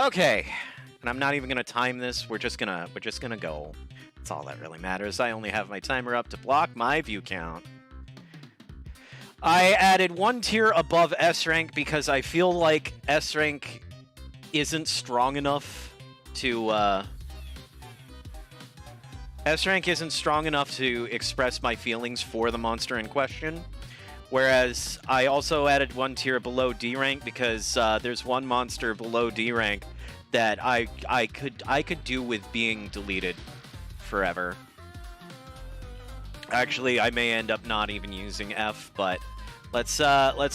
Okay, and I'm not even gonna time this. We're just gonna go. That's all that really matters. I only have my timer up to block my view count. I added one tier above S rank because I feel like S rank isn't strong enough to S rank isn't strong enough to express my feelings for the monster in question. Whereas I also added one tier below D rank because there's one monster below D rank that I could do with being deleted forever. Actually, I may end up not even using F, but let's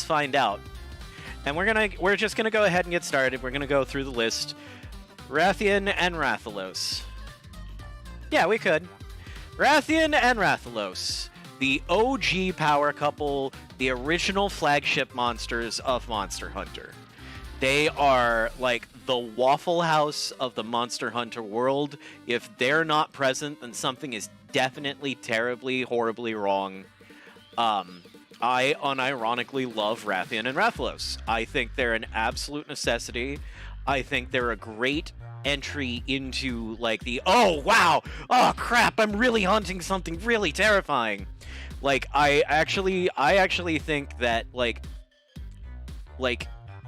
find out. And we're just gonna go ahead and get started. We're gonna go through the list. Rathian and Rathalos. Yeah, we could. Rathian and Rathalos, the OG power couple, the original flagship monsters of Monster Hunter. They are like the Waffle House of the Monster Hunter world. If they're not present, then something is definitely terribly, horribly wrong. I unironically love Rathian and Rathalos. I think they're an absolute necessity. I think they're a great entry into like the oh wow, oh crap, I'm really hunting something really terrifying. Like I actually think that like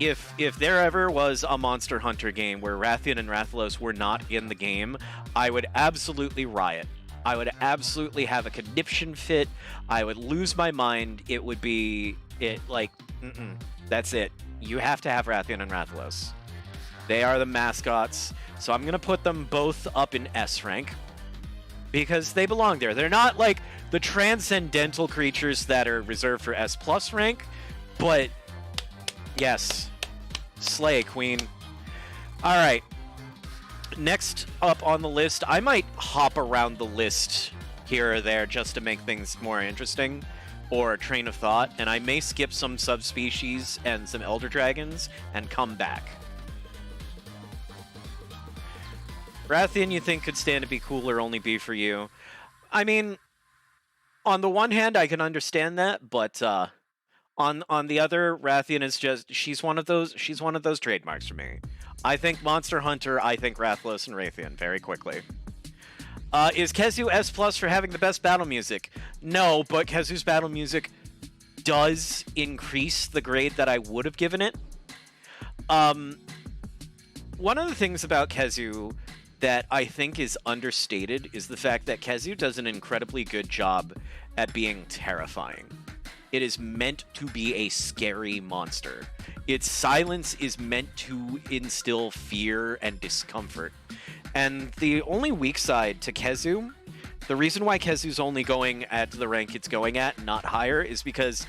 if there ever was a Monster Hunter game where Rathian and Rathalos were not in the game, I would absolutely riot. I would absolutely have a conniption fit. I would lose my mind. It would be that's it. You have to have Rathian and Rathalos. They are the mascots. So I'm going to put them both up in S rank because they belong there. They're not like the transcendental creatures that are reserved for S plus rank, but yes, slay, queen. All right. Next up on the list, I might hop around the list here or there just to make things more interesting or a train of thought, and I may skip some subspecies and some elder dragons and come back. Rathian, you think could stand to be cooler, only be for you. I mean, on the one hand, I can understand that, but on the other, Rathian is just she's one of those trademarks for me. I think Monster Hunter, I think Rathalos and Rathian very quickly. Is Kezu S plus for having the best battle music? No, but Kezu's battle music does increase the grade that I would have given it. One of the things about Kezu that I think is understated is the fact that Kezu does an incredibly good job at being terrifying. It is meant to be a scary monster. Its silence is meant to instill fear and discomfort. And the only weak side to Kezu, the reason why Kezu's only going at the rank it's going at, not higher, is because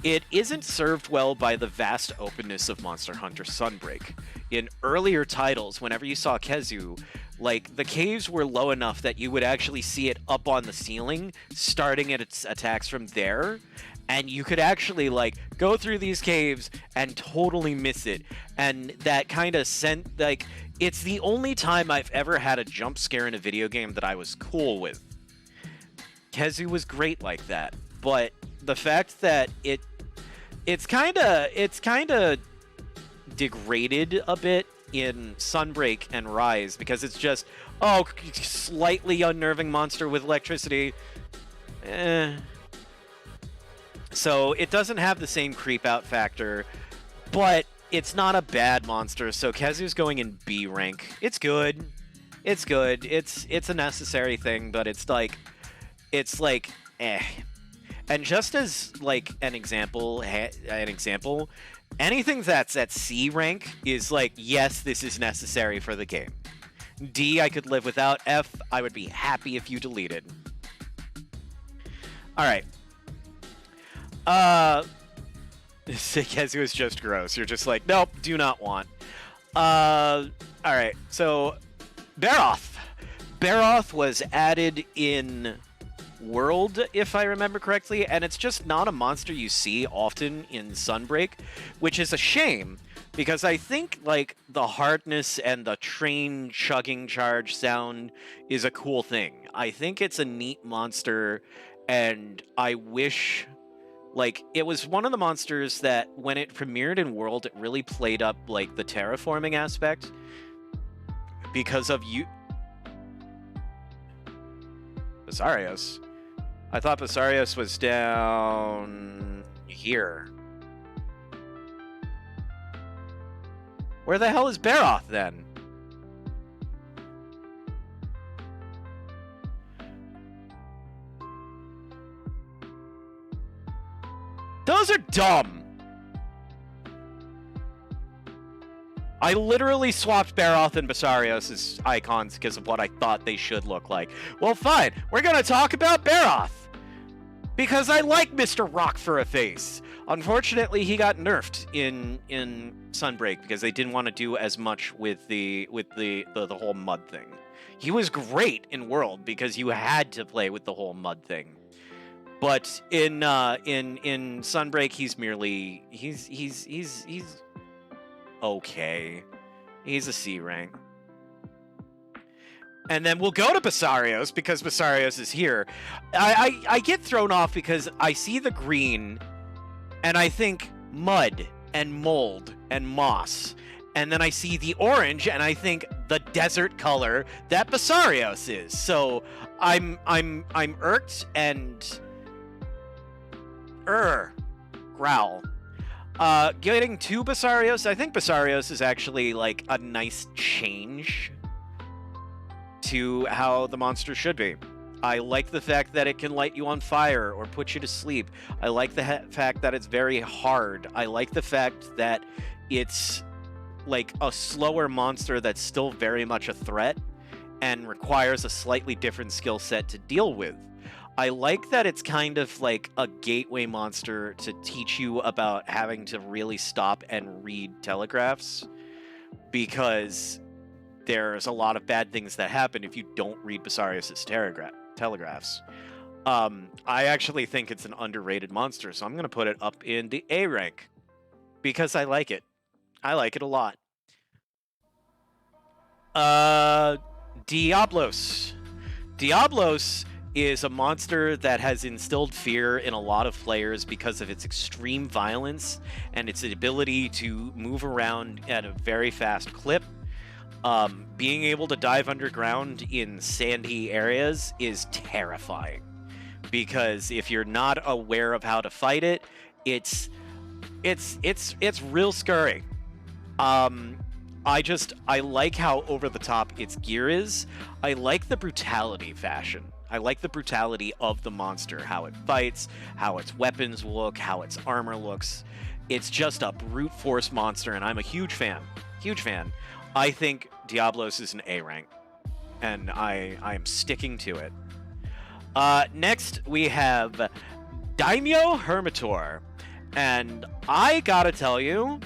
it isn't served well by the vast openness of Monster Hunter Sunbreak. In earlier titles, whenever you saw Kezu, like, the caves were low enough that you would actually see it up on the ceiling, starting at its attacks from there, and you could actually, like, go through these caves and totally miss it. And that kind of sent, like, it's the only time I've ever had a jump scare in a video game that I was cool with. Kezu was great like that, but the fact that it's kind of degraded a bit in Sunbreak and Rise because it's just, oh, slightly unnerving monster with electricity. So it doesn't have the same creep out factor, but it's not a bad monster. So Kezu's going in B rank. It's good. It's good. It's a necessary thing, but it's like eh. And just as like an example, anything that's at C rank is like, yes, this is necessary for the game. D, I could live without. F, I would be happy if you deleted. All right. Kezu is just gross. You're just like, nope, do not want. All right. So, Baroth. Baroth was added in World, if I remember correctly, and it's just not a monster you see often in Sunbreak, which is a shame, because I think, like, the hardness and the train chugging charge sound is a cool thing. I think it's a neat monster, and I wish, like, it was one of the monsters that, when it premiered in World, it really played up, like, the terraforming aspect, because of you. Basarios? I thought Basarios was down here. Where the hell is Baroth then? Those are dumb. I literally swapped Baroth and Basarios' icons because of what I thought they should look like. Well, fine. We're going to talk about Baroth. Because I like Mr. Rock for a face. Unfortunately, he got nerfed in Sunbreak because they didn't want to do as much with the whole mud thing. He was great in World because you had to play with the whole mud thing. But in Sunbreak, he's merely he's okay. He's a C rank. And then we'll go to Basarios because Basarios is here. I get thrown off because I see the green and I think mud and mold and moss. And then I see the orange and I think the desert color that Basarios is. So I'm irked and growl. Getting to Basarios, I think Basarios is actually like a nice change to how the monster should be. I like the fact that it can light you on fire or put you to sleep. I like the fact that it's very hard. I like the fact that it's like a slower monster that's still very much a threat and requires a slightly different skill set to deal with. I like that it's kind of like a gateway monster to teach you about having to really stop and read telegraphs, because there's a lot of bad things that happen if you don't read Basarios' telegraphs. I actually think it's an underrated monster, so I'm going to put it up in the A rank because I like it. I like it a lot. Diablos. Diablos is a monster that has instilled fear in a lot of players because of its extreme violence and its ability to move around at a very fast clip. Being able to dive underground in sandy areas is terrifying, because if you're not aware of how to fight it, it's real scary. I like how over the top its gear is. I like the brutality fashion. I like the brutality of the monster, how it fights, how its weapons look, how its armor looks. It's just a brute force monster, and I'm a huge fan. Huge fan. I think Diablos is an A rank, and I am sticking to it. Next, we have Daimyo Hermitor. And I gotta tell you,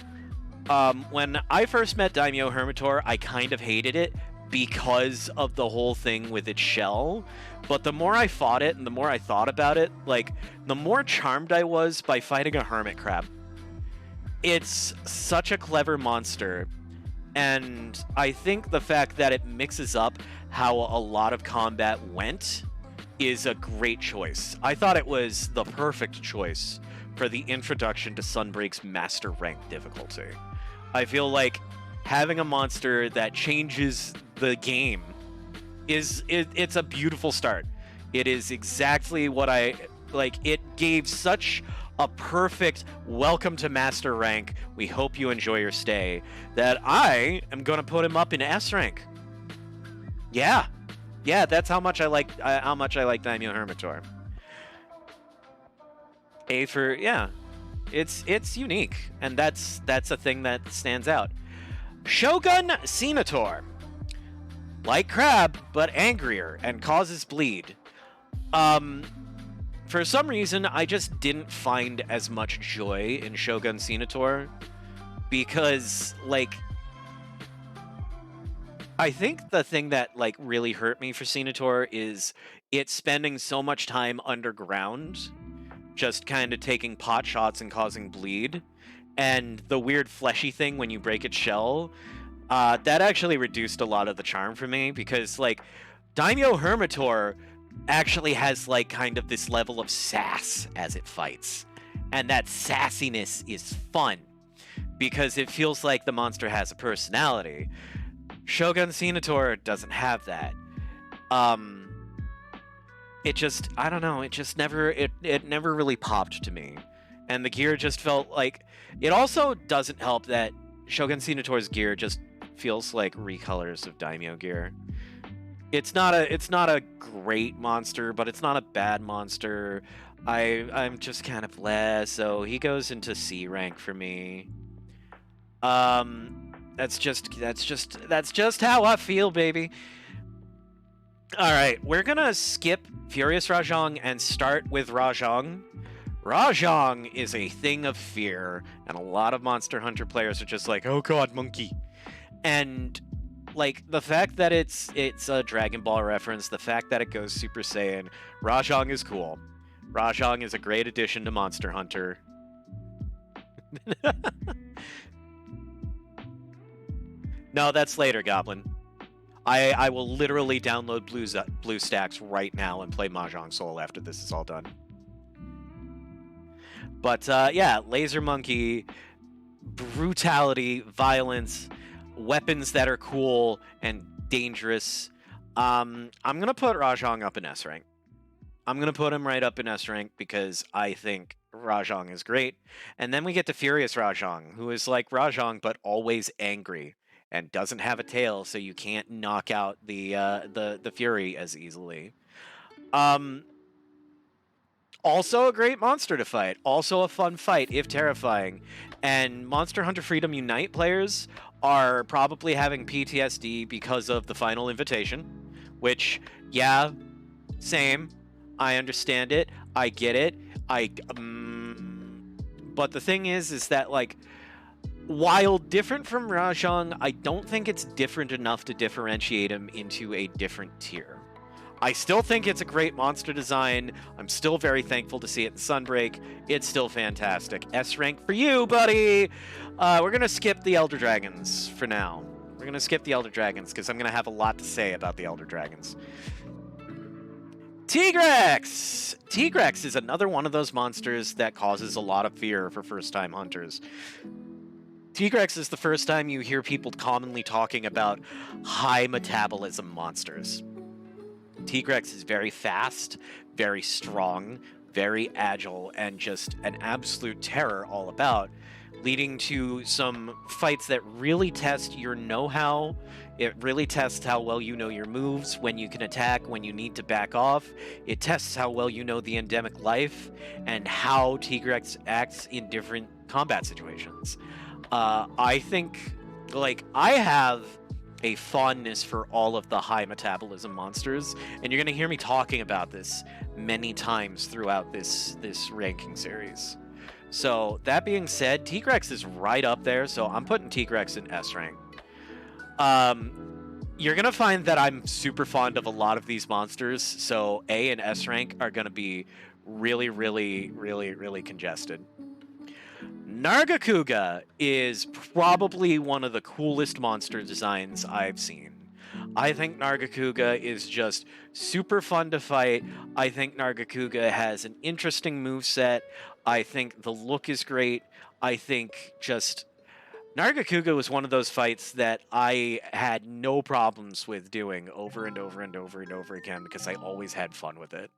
when I first met Daimyo Hermitor, I kind of hated it because of the whole thing with its shell. But the more I fought it and the more I thought about it, like, the more charmed I was by fighting a hermit crab. It's such a clever monster. And I think the fact that it mixes up how a lot of combat went is a great choice. I thought it was the perfect choice for the introduction to Sunbreak's Master Rank difficulty. I feel like having a monster that changes the game it's a beautiful start. It is exactly what I like. It gave such a perfect welcome to Master Rank. We hope you enjoy your stay. That I am going to put him up in S rank. Yeah, that's how much I like Daimyo Hermitor. A for it's unique, and that's a thing that stands out. Shogun Senator, like Crab but angrier and causes bleed. For some reason, I just didn't find as much joy in Shogun Senator because, like, I think the thing that, like, really hurt me for Senator is it spending so much time underground, just kind of taking pot shots and causing bleed, and the weird fleshy thing when you break its shell. That actually reduced a lot of the charm for me because, like, Daimyo Hermitor actually has, like, kind of this level of sass as it fights. And that sassiness is fun because it feels like the monster has a personality. Shogun Zinokar doesn't have that. It just, I don't know, it just never, it never really popped to me. And the gear just felt like, it also doesn't help that Shogun Sinotor's gear just feels like recolors of Daimyo gear. It's not a great monster, but it's not a bad monster. I'm just kind of less, so he goes into C rank for me. That's just how I feel, baby. All right, we're gonna skip Furious Rajon and start with Rajon. Rajon is a thing of fear, and a lot of Monster Hunter players are just like, oh god, monkey. And like the fact that it's a Dragon Ball reference, the fact that it goes Super Saiyan, Rajon is cool. Rajon is a great addition to Monster Hunter. No, that's later, Goblin. I will literally download BlueStacks right now and play Mahjong Soul after this is all done. But yeah, Laser Monkey, brutality, violence, weapons that are cool and dangerous. I'm going to put Rajon up in S rank. I'm going to put him right up in S rank because I think Rajon is great. And then we get to Furious Rajon, who is like Rajon but always angry and doesn't have a tail, so you can't knock out the Fury as easily. Also a great monster to fight. Also a fun fight, if terrifying. And Monster Hunter Freedom Unite players are probably having PTSD because of the final invitation, which, yeah, same. I understand it. I get it. But the thing is that, like, while different from Rajon, I don't think it's different enough to differentiate him into a different tier. I still think it's a great monster design. I'm still very thankful to see it in Sunbreak. It's still fantastic. S rank for you, buddy! We're going to skip the Elder Dragons for now. We're going to skip the Elder Dragons because I'm going to have a lot to say about the Elder Dragons. Tigrex! Tigrex is another one of those monsters that causes a lot of fear for first-time hunters. Tigrex is the first time you hear people commonly talking about high metabolism monsters. Tigrex is very fast, very strong, very agile, and just an absolute terror all about, leading to some fights that really test your know-how. It really tests how well you know your moves, when you can attack, when you need to back off. It tests how well you know the endemic life, and how Tigrex acts in different combat situations. I think, like, I have a fondness for all of the high metabolism monsters, and you're going to hear me talking about this many times throughout this ranking series. So, that being said, Tigrex is right up there, so I'm putting Tigrex in S rank. You're going to find that I'm super fond of a lot of these monsters, so A and S rank are going to be really, really, really, really congested. Nagakuga is probably one of the coolest monster designs I've seen. I think Nagakuga is just super fun to fight. I think Nagakuga has an interesting moveset. I think the look is great. I think just Nagakuga was one of those fights that I had no problems with doing over and over and over and over again because I always had fun with it.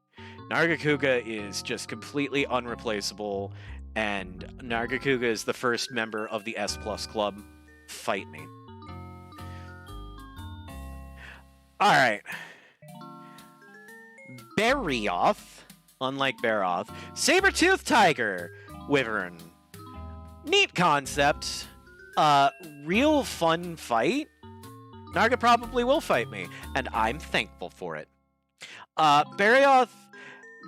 Nagakuga is just completely unreplaceable, and Nagakuga is the first member of the S Plus Club. Fight me. Alright. Barioth, unlike Baroth, Saber-Tooth Tiger, Wyvern. Neat concept. Real fun fight. Naga probably will fight me, and I'm thankful for it. Barioth,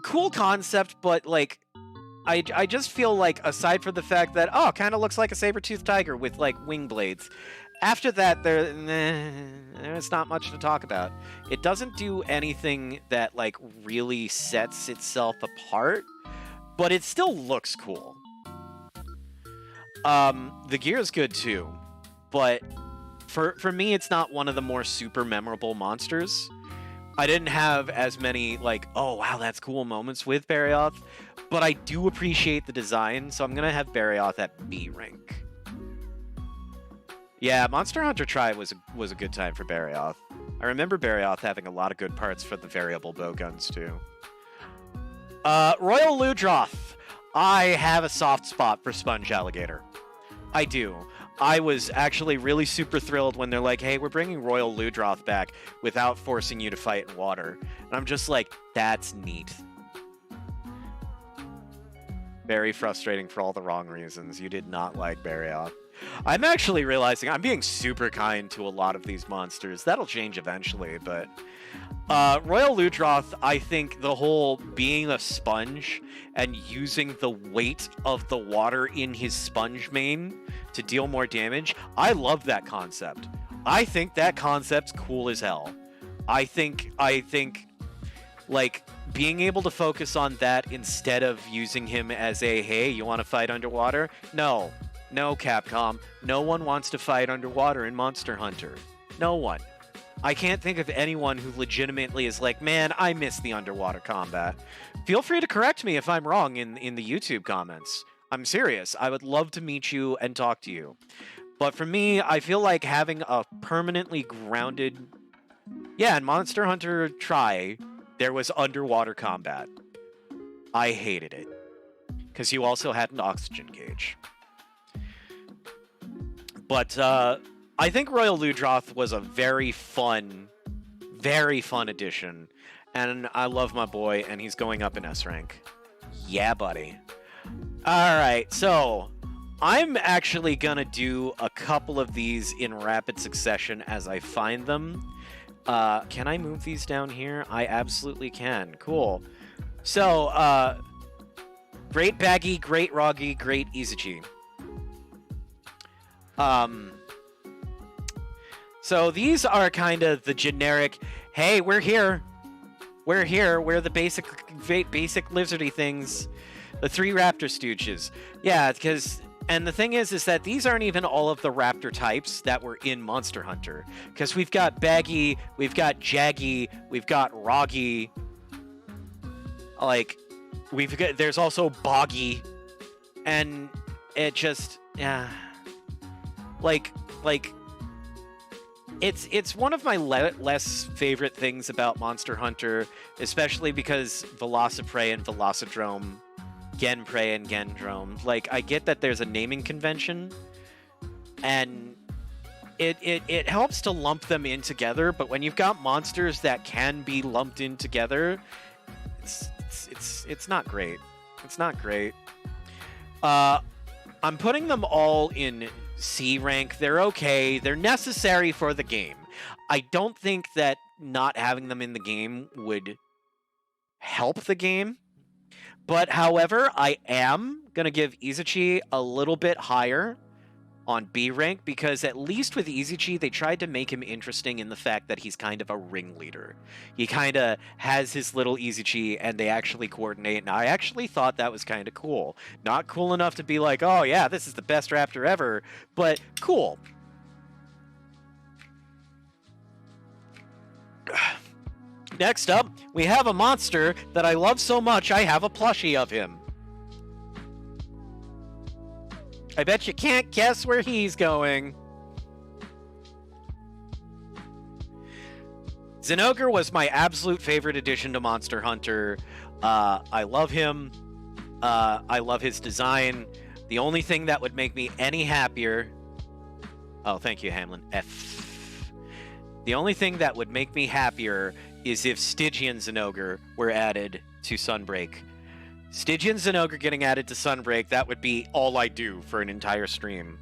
cool concept, but, like, I just feel like, aside from the fact that, oh, kind of looks like a saber-toothed tiger with, like, wing blades, after that, there's not much to talk about. It doesn't do anything that, like, really sets itself apart, but it still looks cool. The gear is good, too, but for me, it's not one of the more super memorable monsters. I didn't have as many, like, oh, wow, that's cool moments with Barioth, but I do appreciate the design, so I'm going to have Barioth at B rank. Yeah, Monster Hunter Tri was a good time for Barioth. I remember Barioth having a lot of good parts for the variable bowguns too. Royal Ludroth. I have a soft spot for Sponge Alligator. I do. I was actually really super thrilled when they're like, hey, we're bringing Royal Ludroth back without forcing you to fight in water. And I'm just like, that's neat. Very frustrating for all the wrong reasons. You did not like Barioth. I'm actually realizing I'm being super kind to a lot of these monsters. That'll change eventually, but... Royal Ludroth, I think the whole being a sponge and using the weight of the water in his sponge mane to deal more damage, I love that concept. I think that concept's cool as hell. I think, like, being able to focus on that instead of using him as a, hey, you want to fight underwater? No, Capcom. No one wants to fight underwater in Monster Hunter. No one. I can't think of anyone who legitimately is like, man, I miss the underwater combat. Feel free to correct me if I'm wrong in the YouTube comments. I'm serious. I would love to meet you and talk to you. But for me, I feel like having a permanently grounded... Yeah, in Monster Hunter Tri, there was underwater combat. I hated it. Because you also had an oxygen gauge. But, I think Royal Ludroth was a very fun addition, and I love my boy, and he's going up in S rank. Yeah, buddy. Alright, so I'm actually gonna do a couple of these in rapid succession as I find them. Can I move these down here? I absolutely can. Cool. So, Great Baggy, Great Roggy, Great Izuchi. So these are kind of the generic, hey, we're here. We're here. We're the basic lizardy things. The three raptor stooges. Yeah, because... And the thing is that these aren't even all of the raptor types that were in Monster Hunter. Because we've got Baggy, we've got Jaggy, we've got Roggy. Like, there's also Boggy. And it just... Yeah. Like... It's one of my less favorite things about Monster Hunter, especially because Velociprey and Velocidrome, Genprey and Gendrome. Like, I get that there's a naming convention, and it helps to lump them in together, but when you've got monsters that can be lumped in together, it's not great. It's not great. I'm putting them all in C rank. They're okay. They're necessary for the game. I don't think that not having them in the game would help the game. But however, I am going to give Izuchi a little bit higher on B rank, because at least with Izuchi, they tried to make him interesting in the fact that he's kind of a ringleader. He kind of has his little Izuchi, and they actually coordinate, and I actually thought that was kind of cool. Not cool enough to be like, oh yeah, this is the best raptor ever, but cool. Next up, we have a monster that I love so much I have a plushie of him. I bet you can't guess where he's going. Zinokar was my absolute favorite addition to Monster Hunter. I love him. I love his design. The only thing that would make me any happier... Oh, thank you, Hamlin. F. The only thing that would make me happier is if Stygian Zinokar were added to Sunbreak. Stygian Zinokar getting added to Sunbreak, that would be all I do for an entire stream.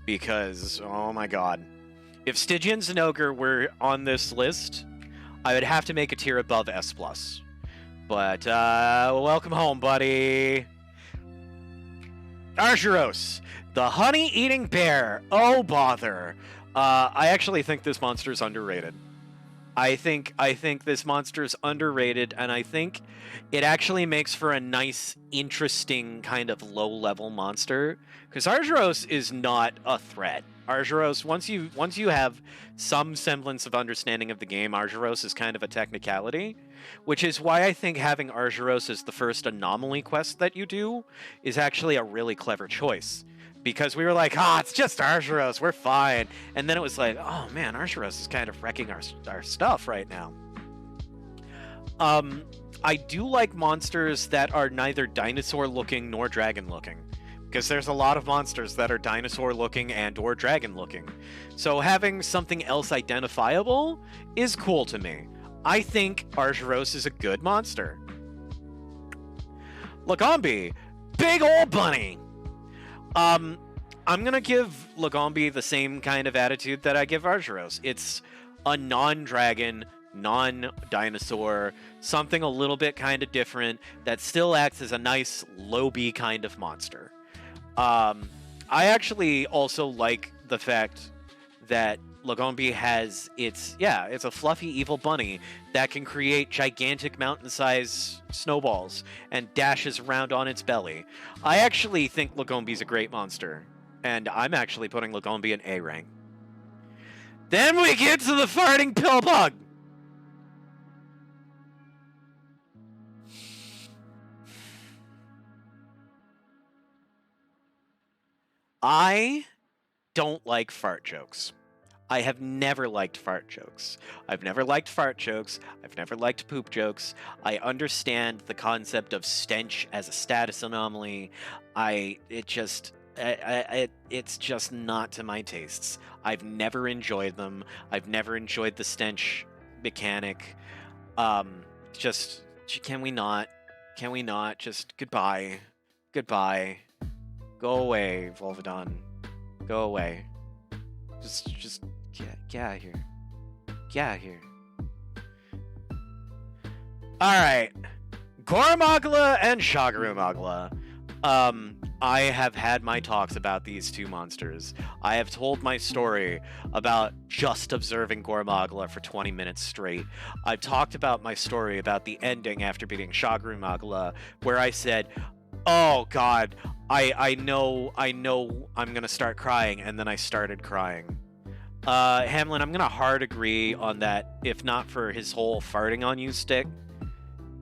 Because, oh my god. If Stygian Zinokar were on this list, I would have to make a tier above S+. But, welcome home, buddy. Archeros, the honey-eating bear. Oh, bother. I actually think this monster is underrated. I think this monster is underrated, and I think it actually makes for a nice, interesting kind of low-level monster. Because Archeros is not a threat. Archeros, once you have some semblance of understanding of the game, Archeros is kind of a technicality, which is why I think having Archeros as the first anomaly quest that you do is actually a really clever choice. because we were like, it's just Archeros, we're fine. And then it was like, oh man, Archeros is kind of wrecking our stuff right now. I do like monsters that are neither dinosaur looking nor dragon looking, because there's a lot of monsters that are dinosaur looking and or dragon looking. So having something else identifiable is cool to me. I think Archeros is a good monster. Lagombi, big old bunny. I'm gonna give Lagombi the same kind of attitude that I give Archeros. It's a non-dragon, non-dinosaur, something a little bit kind of different that still acts as a nice low-B kind of monster. I actually also like the fact that Lagombi has it's a fluffy evil bunny that can create gigantic mountain-sized snowballs and dashes around on its belly. I actually think Lagombi's a great monster, and I'm actually putting Lagombi in A rank. Then we get to the farting pillbug. I don't like fart jokes. I have never liked fart jokes. I've never liked fart jokes. I've never liked poop jokes. I understand the concept of stench as a status anomaly. It's just not to my tastes. I've never enjoyed them. I've never enjoyed the stench mechanic. Can we not? Can we not? Just goodbye. Goodbye. Go away, Volvidon. Go away. Just get out of here. Get out of here. Alright. Goromagla and Shagarumagla. I have had my talks about these two monsters. I have told my story about just observing Goromagla for 20 minutes straight. I've talked about my story about the ending after beating Shagarumagla, where I said, oh god, I know I'm gonna start crying, and then I started crying. Hamlin, I'm gonna hard agree on that, if not for his whole farting on you stick.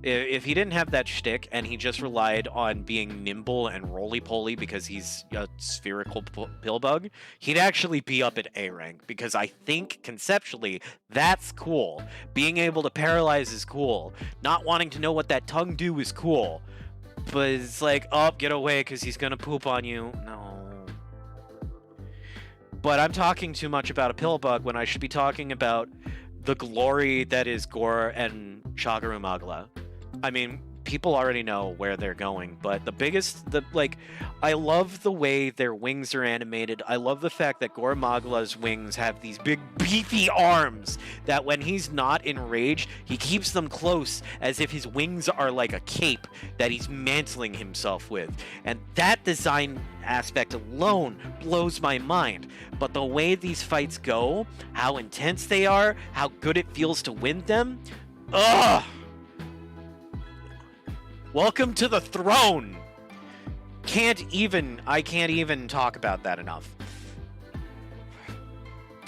If he didn't have that shtick and he just relied on being nimble and roly-poly because he's a spherical pillbug, he'd actually be up at A rank, because I think conceptually that's cool. Being able to paralyze is cool. Not wanting to know what that tongue do is cool. But it's like, get away because he's gonna poop on you. No. But I'm talking too much about a pillbug when I should be talking about the glory that is Gore and Shagarumagla. I mean, people already know where they're going, but I love the way their wings are animated. I love the fact that Goromagla's wings have these big beefy arms that when he's not enraged, he keeps them close as if his wings are like a cape that he's mantling himself with. And that design aspect alone blows my mind. But the way these fights go, how intense they are, how good it feels to win them, ugh! Welcome to the throne! I can't even talk about that enough.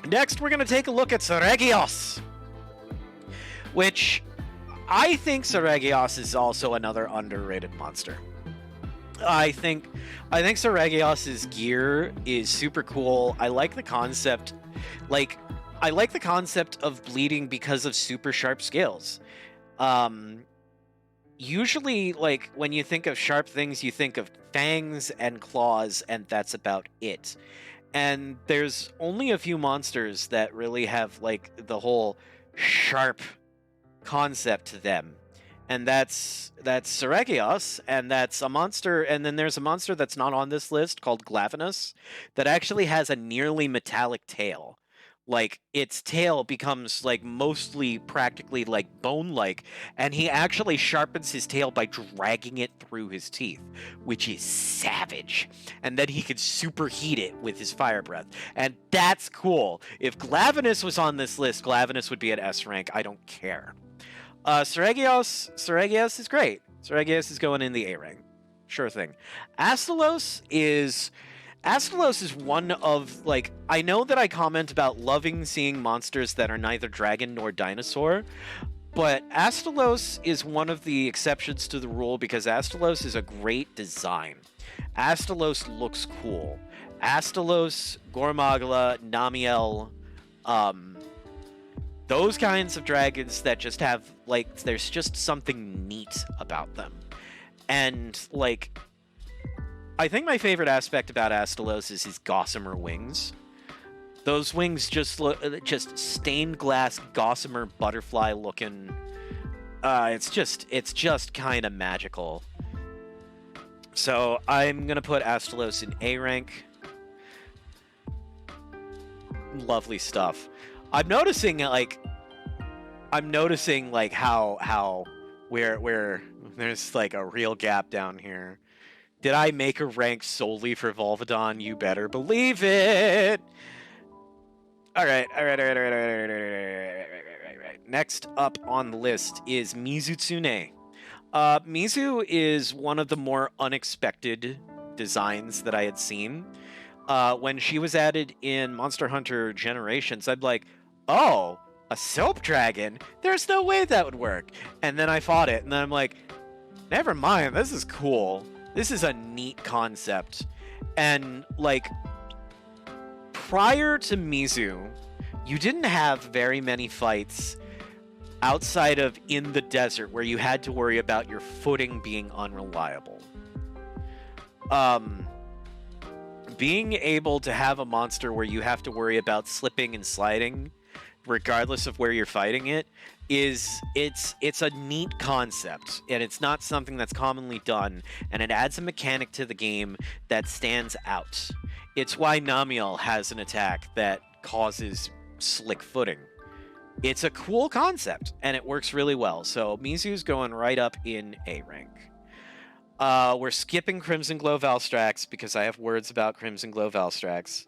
Next, we're going to take a look at Saregios, which I think Saregios is also another underrated monster. I think Saregios' gear is super cool. I like the concept. I like the concept of bleeding because of super sharp scales. Usually, when you think of sharp things, you think of fangs and claws, and that's about it. And there's only a few monsters that really have, the whole sharp concept to them. And that's Saregios, and that's a monster, and then there's a monster that's not on this list called Glavenus that actually has a nearly metallic tail. Its tail becomes, mostly practically, bone-like, and he actually sharpens his tail by dragging it through his teeth, which is savage. And then he can superheat it with his fire breath, and that's cool. If Glavenus was on this list, Glavenus would be at S rank. I don't care. Saregios is great. Saregios is going in the A rank. Sure thing. Astalos is one of, I know that I comment about loving seeing monsters that are neither dragon nor dinosaur, but Astalos is one of the exceptions to the rule because Astalos is a great design. Astalos looks cool. Astalos, Gormagla, Namiel, those kinds of dragons that just have, like, there's just something neat about them. And, like, I think my favorite aspect about Astalos is his gossamer wings. Those wings just look, just stained glass gossamer butterfly looking. It's just kind of magical. So I'm gonna put Astalos in A rank. Lovely stuff. I'm noticing like how where there's like a real gap down here. Did I make a rank solely for Volvidon? You better believe it. All right. Next up on the list is Mizutsune. Mizu is one of the more unexpected designs that I had seen. When she was added in Monster Hunter Generations, I'm like, oh, a soap dragon? There's no way that would work. And then I fought it, and then I'm like, never mind, this is cool. This is a neat concept. And, like, prior to Mizu, you didn't have very many fights outside of in the desert where you had to worry about your footing being unreliable. Being able to have a monster where you have to worry about slipping and sliding regardless of where you're fighting it it's a neat concept, and it's not something that's commonly done, and it adds a mechanic to the game that stands out. It's why Namiel has an attack that causes slick footing. It's a cool concept, and it works really well. So Mizu's going right up in A rank. We're skipping Crimson Glow Valstrax because I have words about Crimson Glow Valstrax.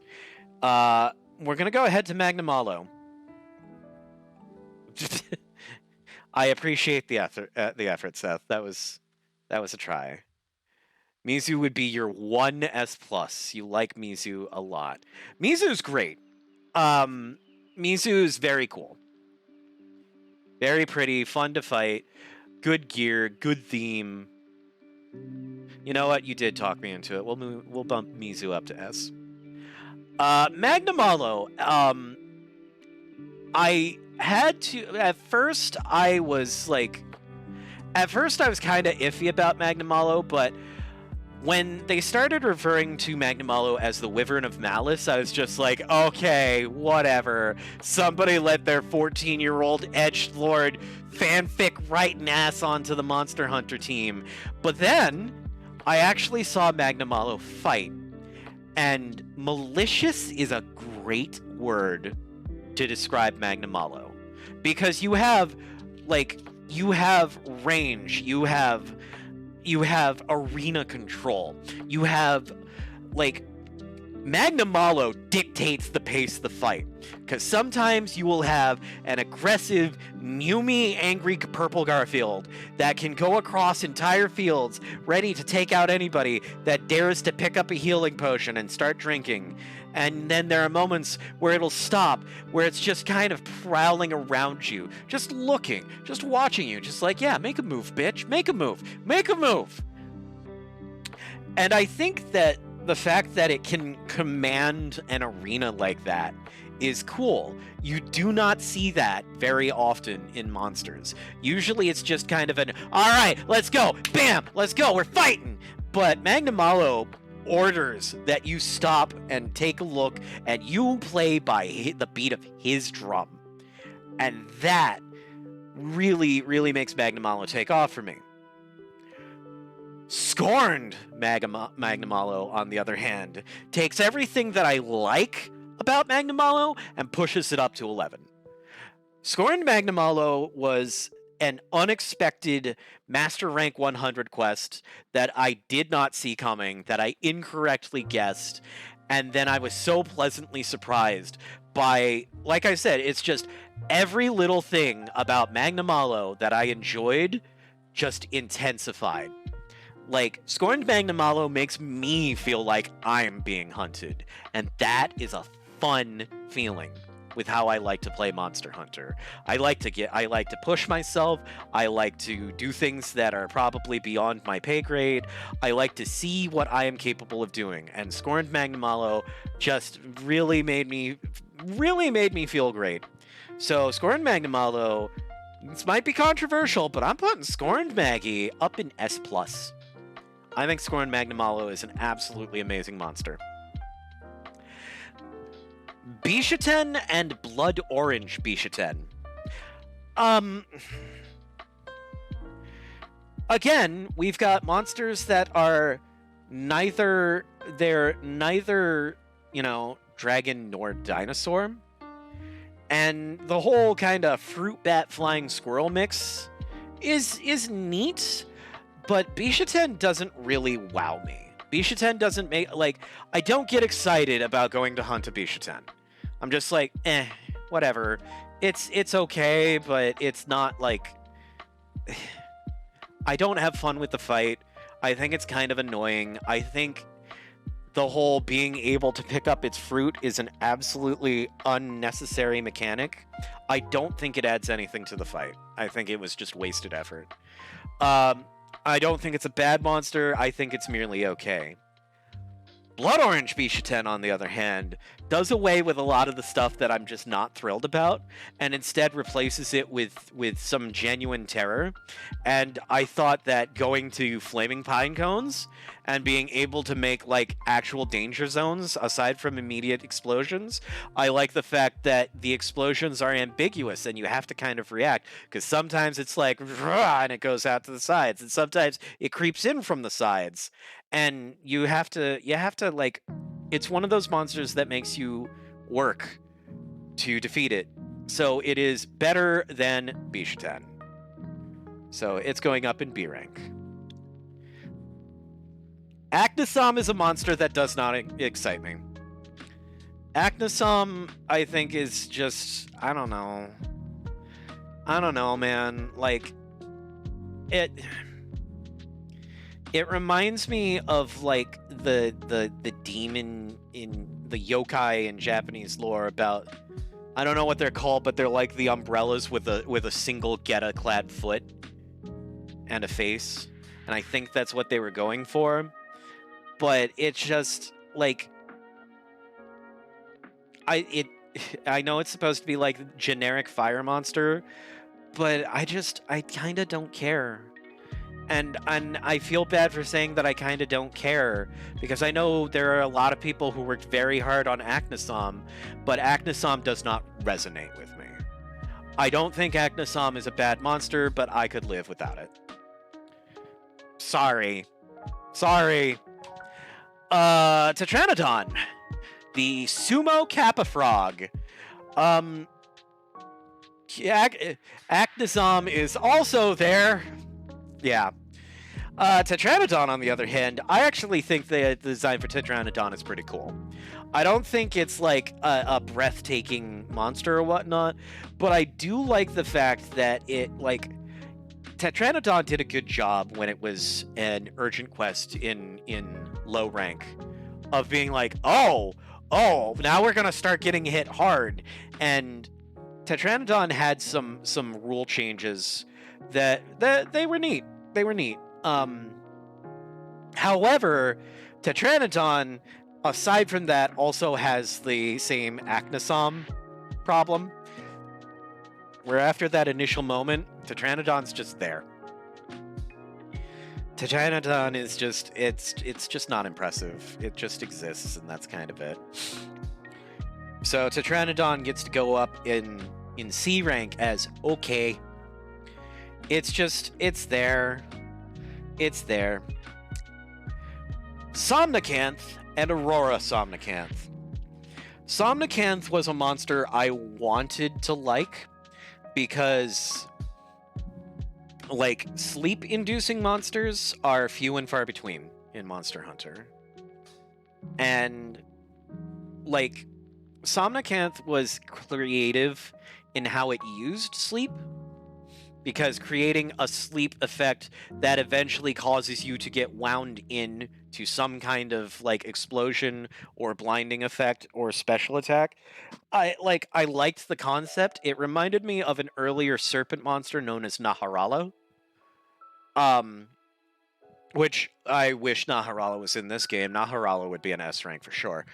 We're going to go ahead to Magnamalo. I appreciate the effort, Seth. That was a try. Mizu would be your 1 S+. You like Mizu a lot. Mizu's great. Mizu's very cool. Very pretty, fun to fight, good gear, good theme. You know what? You did talk me into it. We'll bump Mizu up to S. Magnamalo. I had to. At first, I was kind of iffy about Magnamalo, but when they started referring to Magnamalo as the Wyvern of Malice, I was just like, okay, whatever. Somebody let their 14-year-old edgelord fanfic writing ass onto the Monster Hunter team. But then, I actually saw Magnamalo fight. And malicious is a great word to describe Magnamalo. Because you have range, you have arena control. You have, Magnamalo dictates the pace of the fight. Because sometimes you will have an aggressive, Mewmy, angry purple Garfield that can go across entire fields, ready to take out anybody that dares to pick up a healing potion and start drinking. And then there are moments where it'll stop, where it's just kind of prowling around you, just looking, just watching you, just like, yeah, make a move, bitch, make a move, make a move. And I think that the fact that it can command an arena like that is cool. You do not see that very often in monsters. Usually it's just kind of an, all right, let's go, bam, let's go, we're fighting. But Magnamalo orders that you stop and take a look, and you play by the beat of his drum. And that really, really makes Magnamalo take off for me. Scorned Magnamalo, on the other hand, takes everything that I like about Magnamalo and pushes it up to 11. Scorned Magnamalo was an unexpected Master Rank 100 quest that I did not see coming, that I incorrectly guessed, and then I was so pleasantly surprised by, like I said, it's just every little thing about Magnamalo that I enjoyed just intensified. Scorned Magnamalo makes me feel like I'm being hunted, and that is a fun feeling. with how I like to play Monster Hunter. I like to push myself. I like to do things that are probably beyond my pay grade. I like to see what I am capable of doing. And Scorned Magnamalo just really made me feel great. So Scorned Magnamalo, this might be controversial, but I'm putting Scorned Maggie up in S+. I think Scorned Magnamalo is an absolutely amazing monster. Bishaten and Blood Orange Bishaten. Again, we've got monsters that are neither, you know, dragon nor dinosaur. And the whole kind of fruit bat flying squirrel mix is neat, but Bishaten doesn't really wow me. Bishaten doesn't make, like, I don't get excited about going to hunt a Bishaten. I'm just like, whatever. It's okay, but it's not like... I don't have fun with the fight. I think it's kind of annoying. I think the whole being able to pick up its fruit is an absolutely unnecessary mechanic. I don't think it adds anything to the fight. I think it was just wasted effort. I don't think it's a bad monster. I think it's merely okay. Blood Orange Bishaten, on the other hand, does away with a lot of the stuff that I'm just not thrilled about, and instead replaces it with some genuine terror. And I thought that going to Flaming Pine Cones and being able to make, like, actual danger zones aside from immediate explosions, I like the fact that the explosions are ambiguous and you have to kind of react, because sometimes it's like, and it goes out to the sides, and sometimes it creeps in from the sides. And you have to like, it's one of those monsters that makes you work to defeat it. So it is better than Bishaten. So it's going up in B rank. Actasam is a monster that does not excite me. Actasam, I think, is just, I don't know, man. Like, it reminds me of, like, the demon in the yokai in Japanese lore about, I don't know what they're called, but they're like the umbrellas with a single Geta-clad foot and a face. And I think that's what they were going for. But it's just, like, I know it's supposed to be like generic fire monster, but I kind of don't care. And I feel bad for saying that I kind of don't care, because I know there are a lot of people who worked very hard on Actasam, but Actasam does not resonate with me. I don't think Actasam is a bad monster, but I could live without it. Sorry. Tetranodon, the Sumo Kappa Frog. Actasam is also there. Yeah. Tetranodon, on the other hand, I actually think the design for Tetranodon is pretty cool. I don't think it's like a breathtaking monster or whatnot, but I do like the fact that it, like, Tetranodon did a good job when it was an urgent quest in low rank of being like, oh, now we're gonna start getting hit hard. And Tetranodon had some rule changes that they were neat. However, Tetranodon, aside from that, also has the same Actasam problem, where after that initial moment, Tetranodon's just there. Tetranodon is just, it's just not impressive. It just exists, and that's kind of it. So Tetranodon gets to go up in C rank as okay. It's there. Somnicanth and Aurora Somnicanth. Somnicanth was a monster I wanted to like, because, like, sleep-inducing monsters are few and far between in Monster Hunter. And, like, Somnicanth was creative in how it used sleep. because creating a sleep effect that eventually causes you to get wound in to some kind of like explosion or blinding effect or special attack, I liked the concept. It reminded me of an earlier serpent monster known as Naharala. Which I wish Naharala was in this game. Naharala would be an S rank for sure.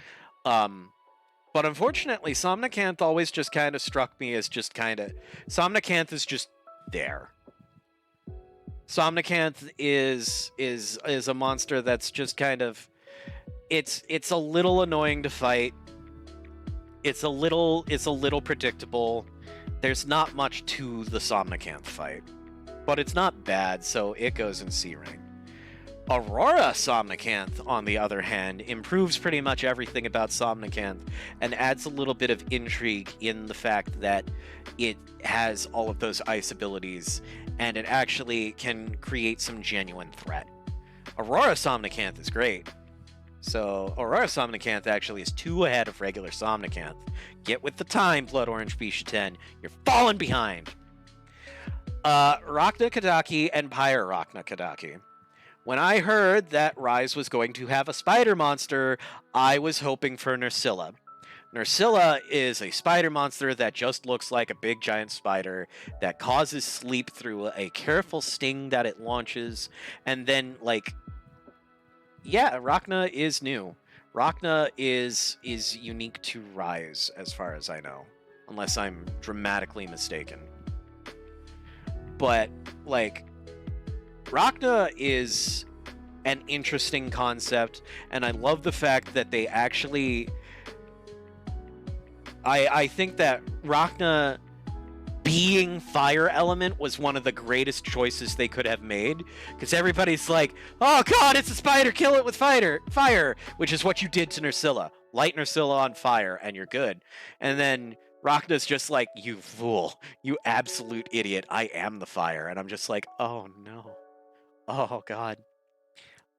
But unfortunately, Somnicanth always just kind of struck me as just kind of... Somnicanth is just there. Somnicanth is a monster that's just kind of... It's a little annoying to fight. It's a little predictable. There's not much to the Somnicanth fight. But it's not bad, so it goes in C rank. Aurora Somnicanth, on the other hand, improves pretty much everything about Somnicanth and adds a little bit of intrigue in the fact that it has all of those ice abilities and it actually can create some genuine threat. Aurora Somnicanth is great. So Aurora Somnicanth actually is 2 ahead of regular Somnicanth. Get with the time, Blood Orange Bisha 10. You're falling behind. Rachna Kadaki and Pyre Rachna Kadaki. When I heard that Rise was going to have a spider monster, I was hoping for Nursilla. Nursilla is a spider monster that just looks like a big giant spider that causes sleep through a careful sting that it launches, and then, like... Yeah, Rachna is new. Rachna is unique to Rise, as far as I know. Unless I'm dramatically mistaken. But, like... Rachna is an interesting concept, and I love the fact that they actually... I think that Rachna being fire element was one of the greatest choices they could have made, because everybody's like, oh god, it's a spider, kill it with fire, which is what you did to Nursilla. Light Nursilla on fire, and you're good. And then Rachna's just like, you fool, you absolute idiot, I am the fire. And I'm just like, oh no. Oh, God.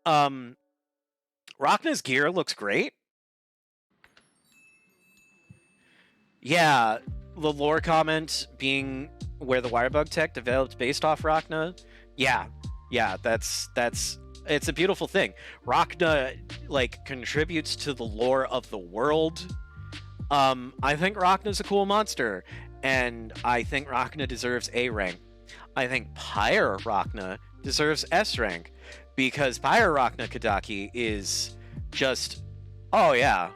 Rachna's gear looks great. Yeah, the lore comment being where the Wirebug tech developed based off Rachna. Yeah, it's a beautiful thing. Rachna, like, contributes to the lore of the world. I think Rachna's a cool monster, and I think Rachna deserves A rank. I think Pyre Rachna deserves S rank, because Pyre Rachna Kadaki is just, oh yeah,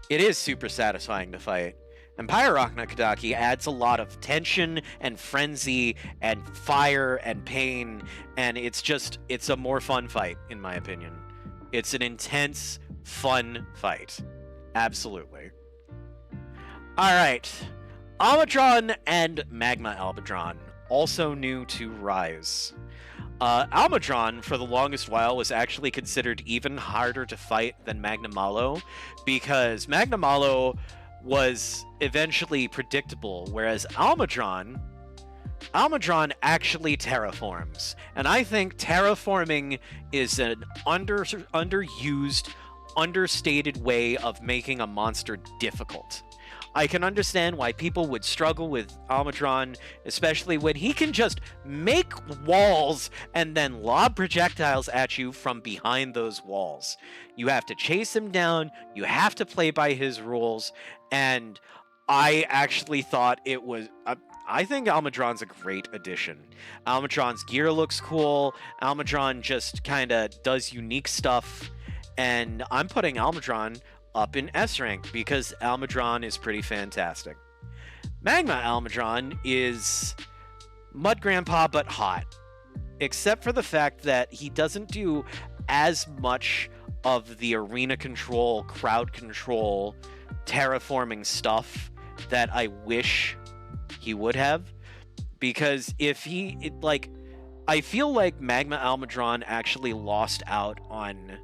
it is super satisfying to fight. And Pyre Rachna Kadaki adds a lot of tension and frenzy and fire and pain, and it's a more fun fight, in my opinion. It's an intense, fun fight. Absolutely. Alright, Armitron and Magma Almudron, also new to Rise. Almudron, for the longest while, was actually considered even harder to fight than Magna Malo, because Magna Malo was eventually predictable, whereas Almudron actually terraforms. And I think terraforming is an underused, understated way of making a monster difficult. I can understand why people would struggle with Armitron, especially when he can just make walls and then lob projectiles at you from behind those walls. You have to chase him down, you have to play by his rules, and I actually thought it was... I think Almudron's a great addition. Almudron's gear looks cool, Almudron just kind of does unique stuff, and I'm putting Almudron up in S rank because Almudron is pretty fantastic. Magma Almudron is Mud Grandpa but hot, except for the fact that he doesn't do as much of the arena control, crowd control, terraforming stuff that I wish he would have, because if he, I feel like Magma Almudron actually lost out on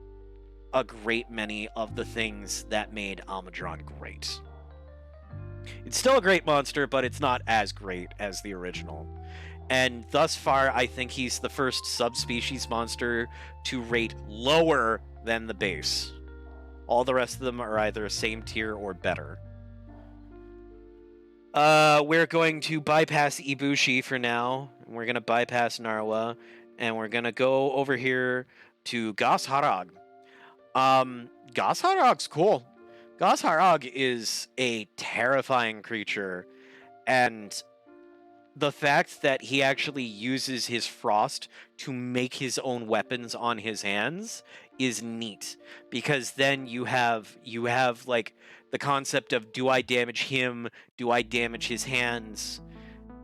a great many of the things that made Almudron great. It's still a great monster, but it's not as great as the original. And thus far, I think he's the first subspecies monster to rate lower than the base. All the rest of them are either same tier or better. We're going to bypass Ibushi for now, We're going to bypass Narwa, and we're going to go over here to Gas Harag. Gas Harag's cool. Gas Harag is a terrifying creature, and the fact that he actually uses his frost to make his own weapons on his hands is neat, because then you have like the concept of, do I damage him, do I damage his hands,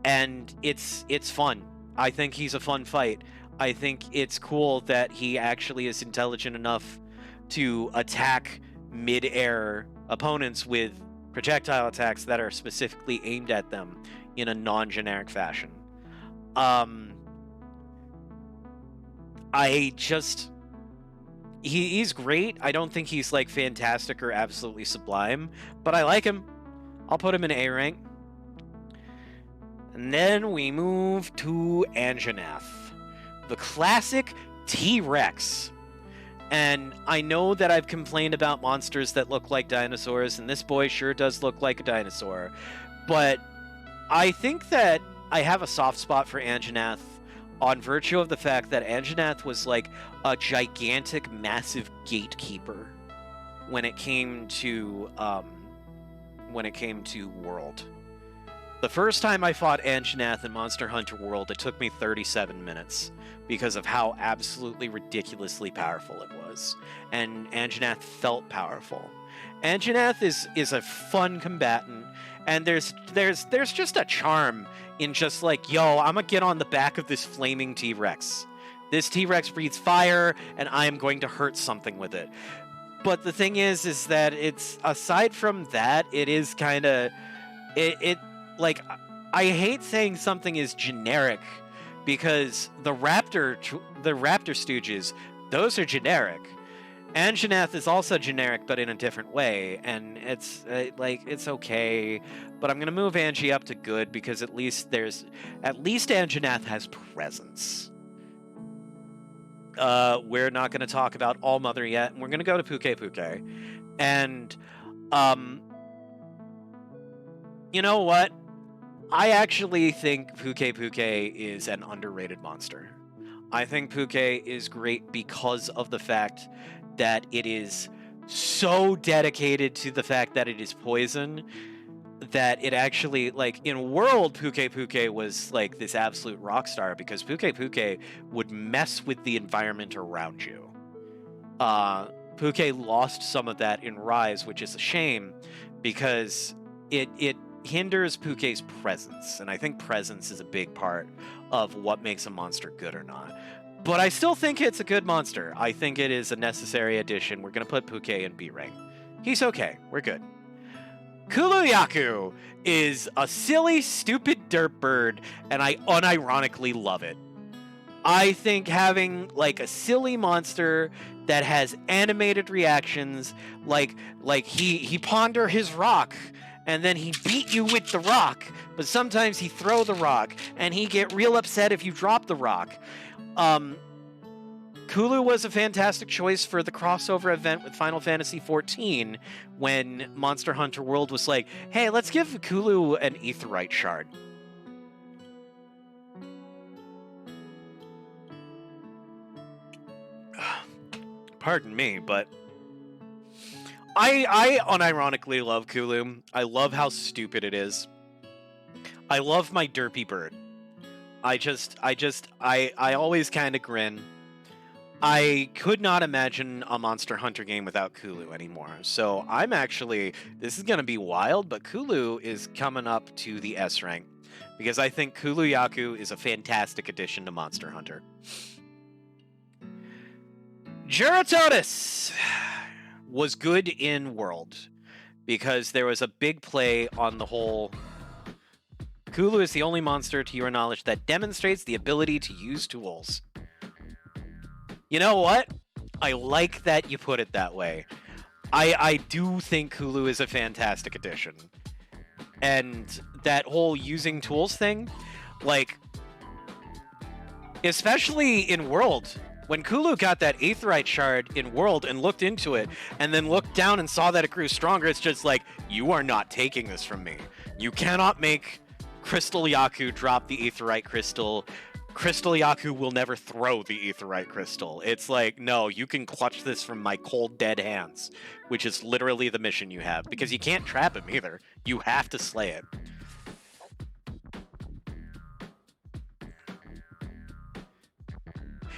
and it's fun. I think he's a fun fight. I think it's cool that he actually is intelligent enough to attack mid-air opponents with projectile attacks that are specifically aimed at them in a non-generic fashion. He's great. I don't think he's like fantastic or absolutely sublime, but I like him. I'll put him in A rank. And then we move to Anjanath, the classic T-Rex. And I know that I've complained about monsters that look like dinosaurs, and this boy sure does look like a dinosaur. But I think that I have a soft spot for Anjanath on virtue of the fact that Anjanath was like a gigantic, massive gatekeeper when it came to World. The first time I fought Anjanath in Monster Hunter World, it took me 37 minutes because of how absolutely ridiculously powerful it was. And Anjanath felt powerful. Anjanath is a fun combatant, and there's just a charm in just like, yo, I'm gonna get on the back of this flaming T-Rex. This T-Rex breathes fire, and I am going to hurt something with it. But the thing is that it's, aside from that, it is kind of, like, I hate saying something is generic, because the Raptor Stooges, those are generic. Anjanath is also generic, but in a different way, and it's it's okay. But I'm gonna move Angie up to good, because at least Anjanath has presence. We're not gonna talk about Allmother yet, and we're gonna go to Puke, and you know what? I actually think Puke is an underrated monster. I think Puke is great because of the fact that it is so dedicated to the fact that it is poison, that it actually, like, in World, Puke was like this absolute rock star, because Puke would mess with the environment around you. Puke lost some of that in Rise, which is a shame, because it hinders Puke's presence, and I think presence is a big part of what makes a monster good or not. But I still think it's a good monster. I think it is a necessary addition. We're going to put Puke in B rank. He's okay. We're good. Kuluyaku is a silly, stupid dirt bird, and I unironically love it. I think having like a silly monster that has animated reactions, like he ponder his rock, and then he beat you with the rock, but sometimes he throw the rock, and he get real upset if you drop the rock. Kulu was a fantastic choice for the crossover event with Final Fantasy XIV, when Monster Hunter World was like, hey, let's give Kulu an Aetheryte shard. Pardon me, but I unironically love Kulu. I love how stupid it is. I love my derpy bird. I always kind of grin. I could not imagine a Monster Hunter game without Kulu anymore. So I'm actually, this is going to be wild, but Kulu is coming up to the S rank, because I think Kuluyaku is a fantastic addition to Monster Hunter. Juratonis was good in World, because there was a big play on the whole. Kulu is the only monster, to your knowledge, that demonstrates the ability to use tools. You know what? I like that you put it that way. I do think Kulu is a fantastic addition. And that whole using tools thing, like, especially in World, when Kulu got that Aetheryte shard in World and looked into it, and then looked down and saw that it grew stronger, it's just like, you are not taking this from me. You cannot make Crystal Yaku dropped the Aetheryte Crystal. Crystal Yaku will never throw the Aetheryte Crystal. It's like, no, you can clutch this from my cold, dead hands, which is literally the mission you have, because you can't trap him either. You have to slay it.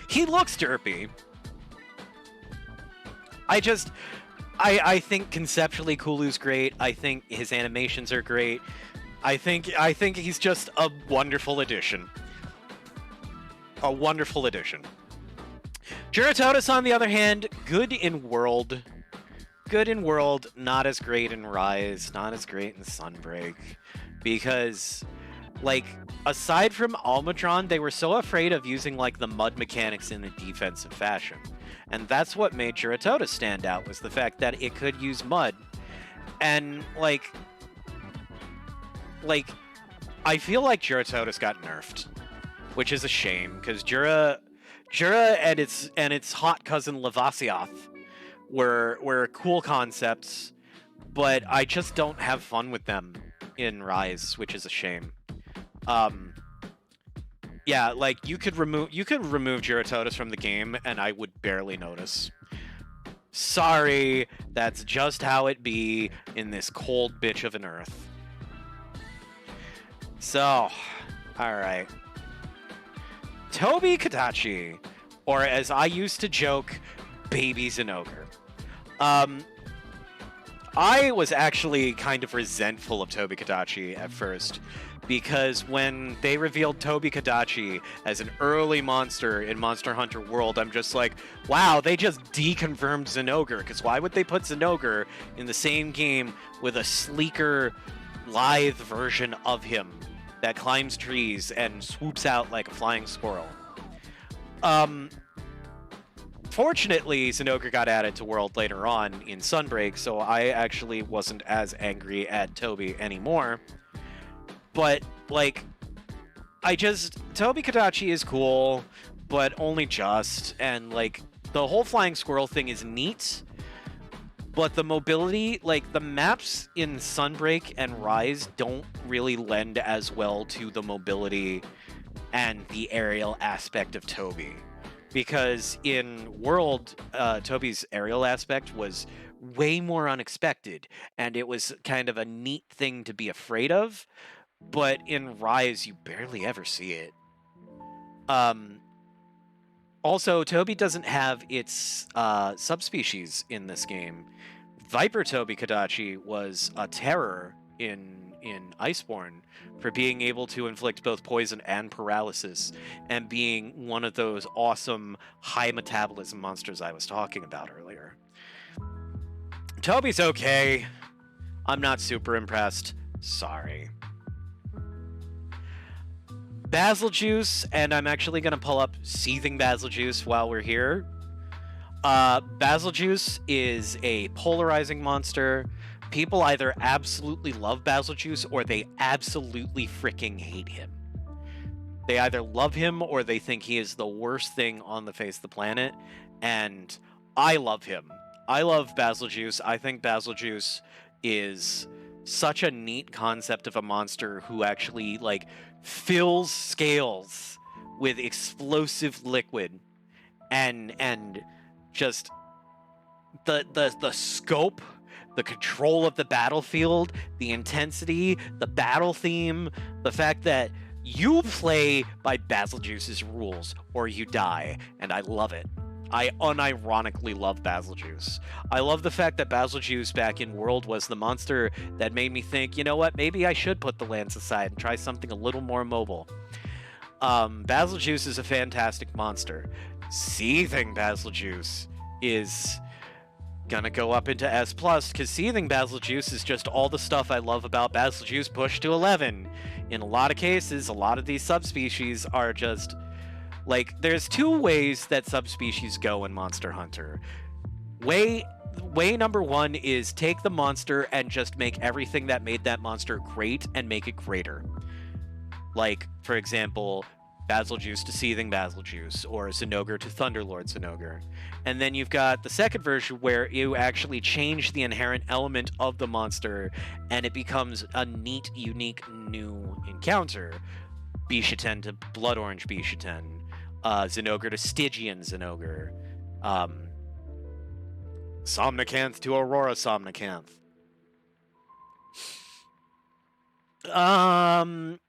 He looks derpy. I think conceptually Kulu's great. I think his animations are great. I think he's just a wonderful addition. A wonderful addition. Juratotus, on the other hand, good in World. Good in World, not as great in Rise, not as great in Sunbreak. Because, like, aside from Armitron, they were so afraid of using, like, the mud mechanics in a defensive fashion. And that's what made Juratotus stand out, was the fact that it could use mud. And, like, I feel like Juratotus got nerfed, which is a shame, because Jura and its hot cousin Lavasioth were cool concepts, but I just don't have fun with them in Rise, which is a shame. Yeah, like you could remove Juratotus from the game, and I would barely notice. Sorry, that's just how it be in this cold bitch of an Earth. So, alright. Toby Katachi, or as I used to joke, Baby Zinokar. I was actually kind of resentful of Toby Katachi at first, because when they revealed Toby Katachi as an early monster in Monster Hunter World, I'm just like, wow, they just deconfirmed Zinokar, because why would they put Zinokar in the same game with a sleeker, lithe version of him that climbs trees and swoops out like a flying squirrel? Fortunately, Zinokar got added to World later on in Sunbreak, so I actually wasn't as angry at Toby anymore. But, like, Toby Katachi is cool, but only just, and, like, the whole flying squirrel thing is neat, but the mobility, like, the maps in Sunbreak and Rise don't really lend as well to the mobility and the aerial aspect of Toby. Because in World, Toby's aerial aspect was way more unexpected, and it was kind of a neat thing to be afraid of, but in Rise, you barely ever see it. Also, Toby doesn't have its subspecies in this game. Viper Toby Katachi was a terror in Iceborne for being able to inflict both poison and paralysis, and being one of those awesome high metabolism monsters I was talking about earlier. Toby's okay. I'm not super impressed. Sorry. Basil Juice, and I'm actually going to pull up Seething Basil Juice while we're here. Basil Juice is a polarizing monster. People either absolutely love Basil Juice or they absolutely freaking hate him. They either love him or they think he is the worst thing on the face of the planet, and I love him. I love Basil Juice. I think Basil Juice is such a neat concept of a monster who actually, like, fills scales with explosive liquid, and just the scope, the control of the battlefield, the intensity, the battle theme, the fact that you play by Basil Juice's rules or you die, and I love it. I unironically love Basil Juice. I love the fact that Basil Juice back in World was the monster that made me think, you know what, maybe I should put the lance aside and try something a little more mobile. Basil Juice is a fantastic monster. Seething Basil Juice is gonna go up into S+, because Seething Basil Juice is just all the stuff I love about Basil Juice pushed to 11. In a lot of cases, a lot of these subspecies are just, like, there's two ways that subspecies go in Monster Hunter. Way number one is take the monster and just make everything that made that monster great and make it greater. Like, for example, Basiljuice to Seething Basiljuice, or Zinokar to Thunderlord Zinokar. And then you've got the second version where you actually change the inherent element of the monster, and it becomes a neat, unique, new encounter. Bishaten to Blood Orange Bishaten, Zinokar to Stygian Zinokar, Somnicanth to Aurora Somnicanth. I'm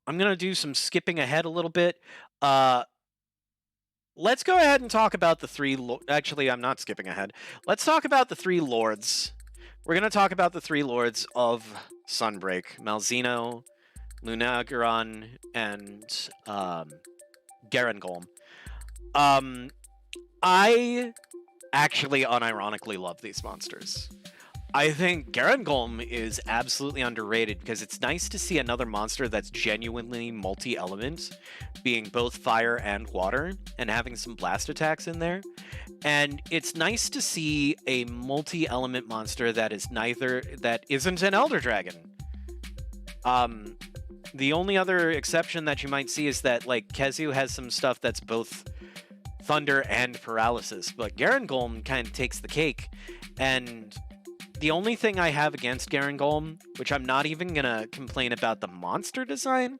going to do some skipping ahead a little bit. Let's go ahead and talk about the three... Actually, I'm not skipping ahead. Let's talk about the three lords. We're going to talk about the three lords of Sunbreak. Malzino, Lunagaron, and Garangolm. I actually unironically love these monsters. I think Garangolm is absolutely underrated because it's nice to see another monster that's genuinely multi-element, being both fire and water, and having some blast attacks in there. And it's nice to see a multi-element monster that isn't an Elder Dragon. The only other exception that you might see is that, like, Kezu has some stuff that's both thunder and paralysis, but Garangolm kind of takes the cake. And the only thing I have against Garangolm, which I'm not even going to complain about the monster design,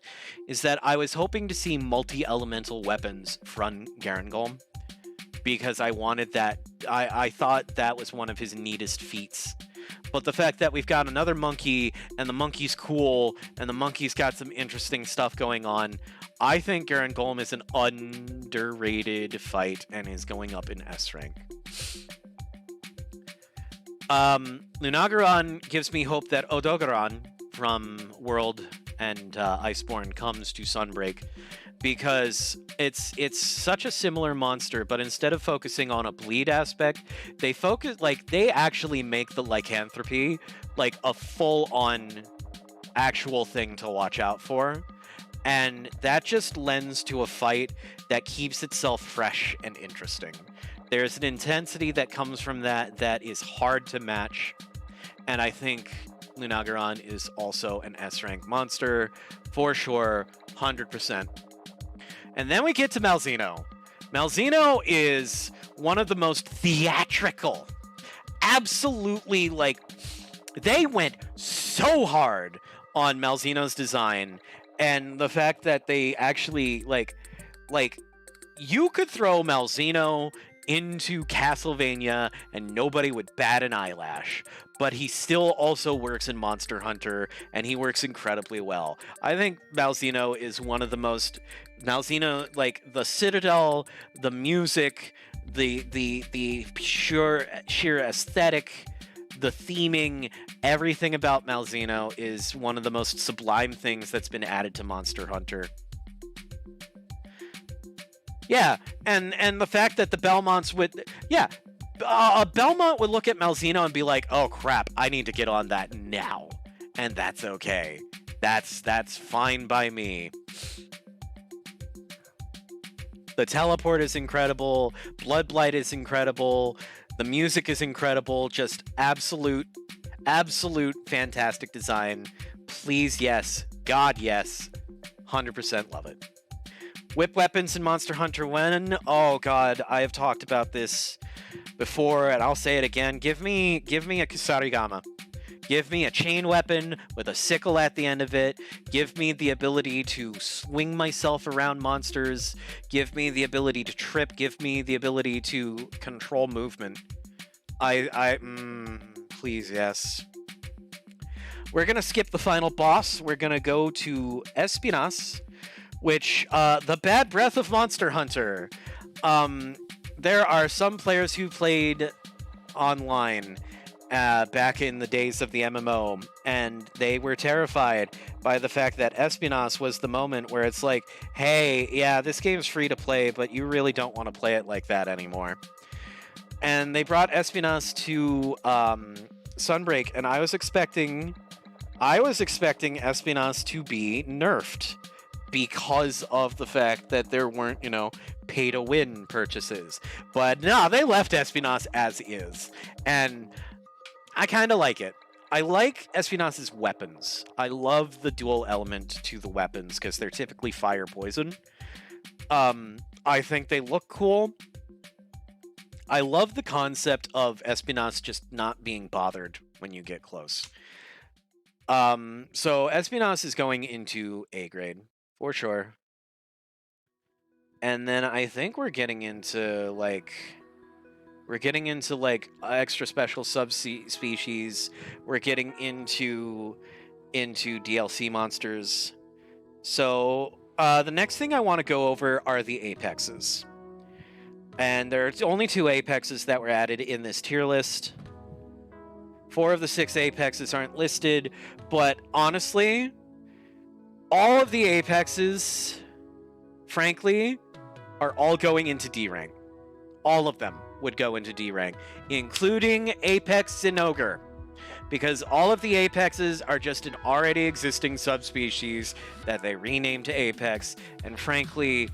is that I was hoping to see multi-elemental weapons from Garangolm, because I wanted that. I thought that was one of his neatest feats. But the fact that we've got another monkey, and the monkey's cool, and the monkey's got some interesting stuff going on, I think Garangolm is an underrated fight and is going up in S rank. Lunagaron gives me hope that Odogaron from World and Iceborne comes to Sunbreak, because it's such a similar monster, but instead of focusing on a bleed aspect, they actually make the lycanthropy like a full-on actual thing to watch out for, and that just lends to a fight that keeps itself fresh and interesting. There's an intensity that comes from that is hard to match, and I think Lunagaron is also an S-rank monster, for sure, 100%. And then we get to Malzino. Malzino is one of the most theatrical. Absolutely, like, they went so hard on Malzino's design, and the fact that they actually, like, you could throw Malzino into Castlevania and nobody would bat an eyelash, but he still also works in Monster Hunter, and he works incredibly well. I think Malzino is one of the most... Malzino, like, the Citadel, the music, the sheer aesthetic, the theming, everything about Malzino is one of the most sublime things that's been added to Monster Hunter. Yeah, and the fact that the Belmonts would... Yeah, a Belmont would look at Malzino and be like, oh crap, I need to get on that now. And that's okay. That's fine by me. The teleport is incredible. Blood Blight is incredible. The music is incredible. Just absolute fantastic design. Please, yes. God, yes. 100% love it. Whip weapons in Monster Hunter 1. Oh god, I have talked about this before, and I'll say it again. Give me a Kusarigama. Give me a chain weapon with a sickle at the end of it. Give me the ability to swing myself around monsters. Give me the ability to trip. Give me the ability to control movement. Please, yes. We're gonna skip the final boss. We're gonna go to Espinas, which, the bad breath of Monster Hunter. There are some players who played online back in the days of the MMO, and they were terrified by the fact that Espinas was the moment where it's like, hey, yeah, this game's free to play, but you really don't want to play it like that anymore. And they brought Espinas to Sunbreak, and I was expecting Espinas to be nerfed because of the fact that there weren't, pay-to-win purchases. But no, they left Espinas as is. And I kind of like it. I like Espionaz's weapons. I love the dual element to the weapons because they're typically fire poison. I think they look cool. I love the concept of Espionaz just not being bothered when you get close. So Espionaz is going into A grade for sure. And then I think we're getting into like extra special subspecies. We're getting into DLC monsters. So the next thing I want to go over are the apexes. And there are only 2 apexes that were added in this tier list. 4 of the 6 apexes aren't listed, but honestly, all of the apexes, frankly, are all going into D rank. All of them would go into D rank, including Apex Zinokar, because all of the apexes are just an already existing subspecies that they renamed to Apex, and frankly,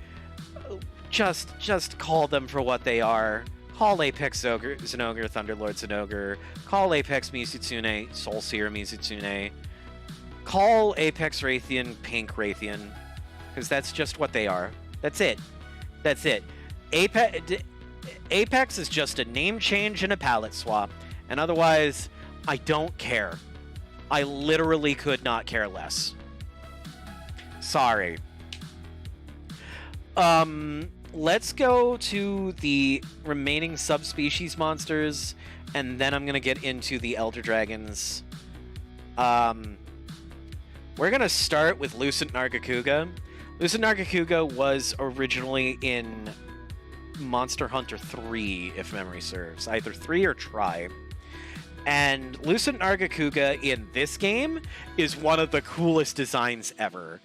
just call them for what they are. Call Apex Zinokar, Thunderlord Zinokar. Call Apex Mizutsune, Soulseer Mizutsune. Call Apex Raytheon, Pink Raytheon, because that's just what they are. That's it. That's it. Apex is just a name change and a palette swap, and otherwise, I don't care. I literally could not care less. Sorry. Let's go to the remaining subspecies monsters, and then I'm going to get into the Elder Dragons. We're going to start with Lucent Nagakuga. Lucent Nagakuga was originally in Monster Hunter 3, if memory serves. Either 3 or Tri. And Lucent Nagakuga in this game is one of the coolest designs ever.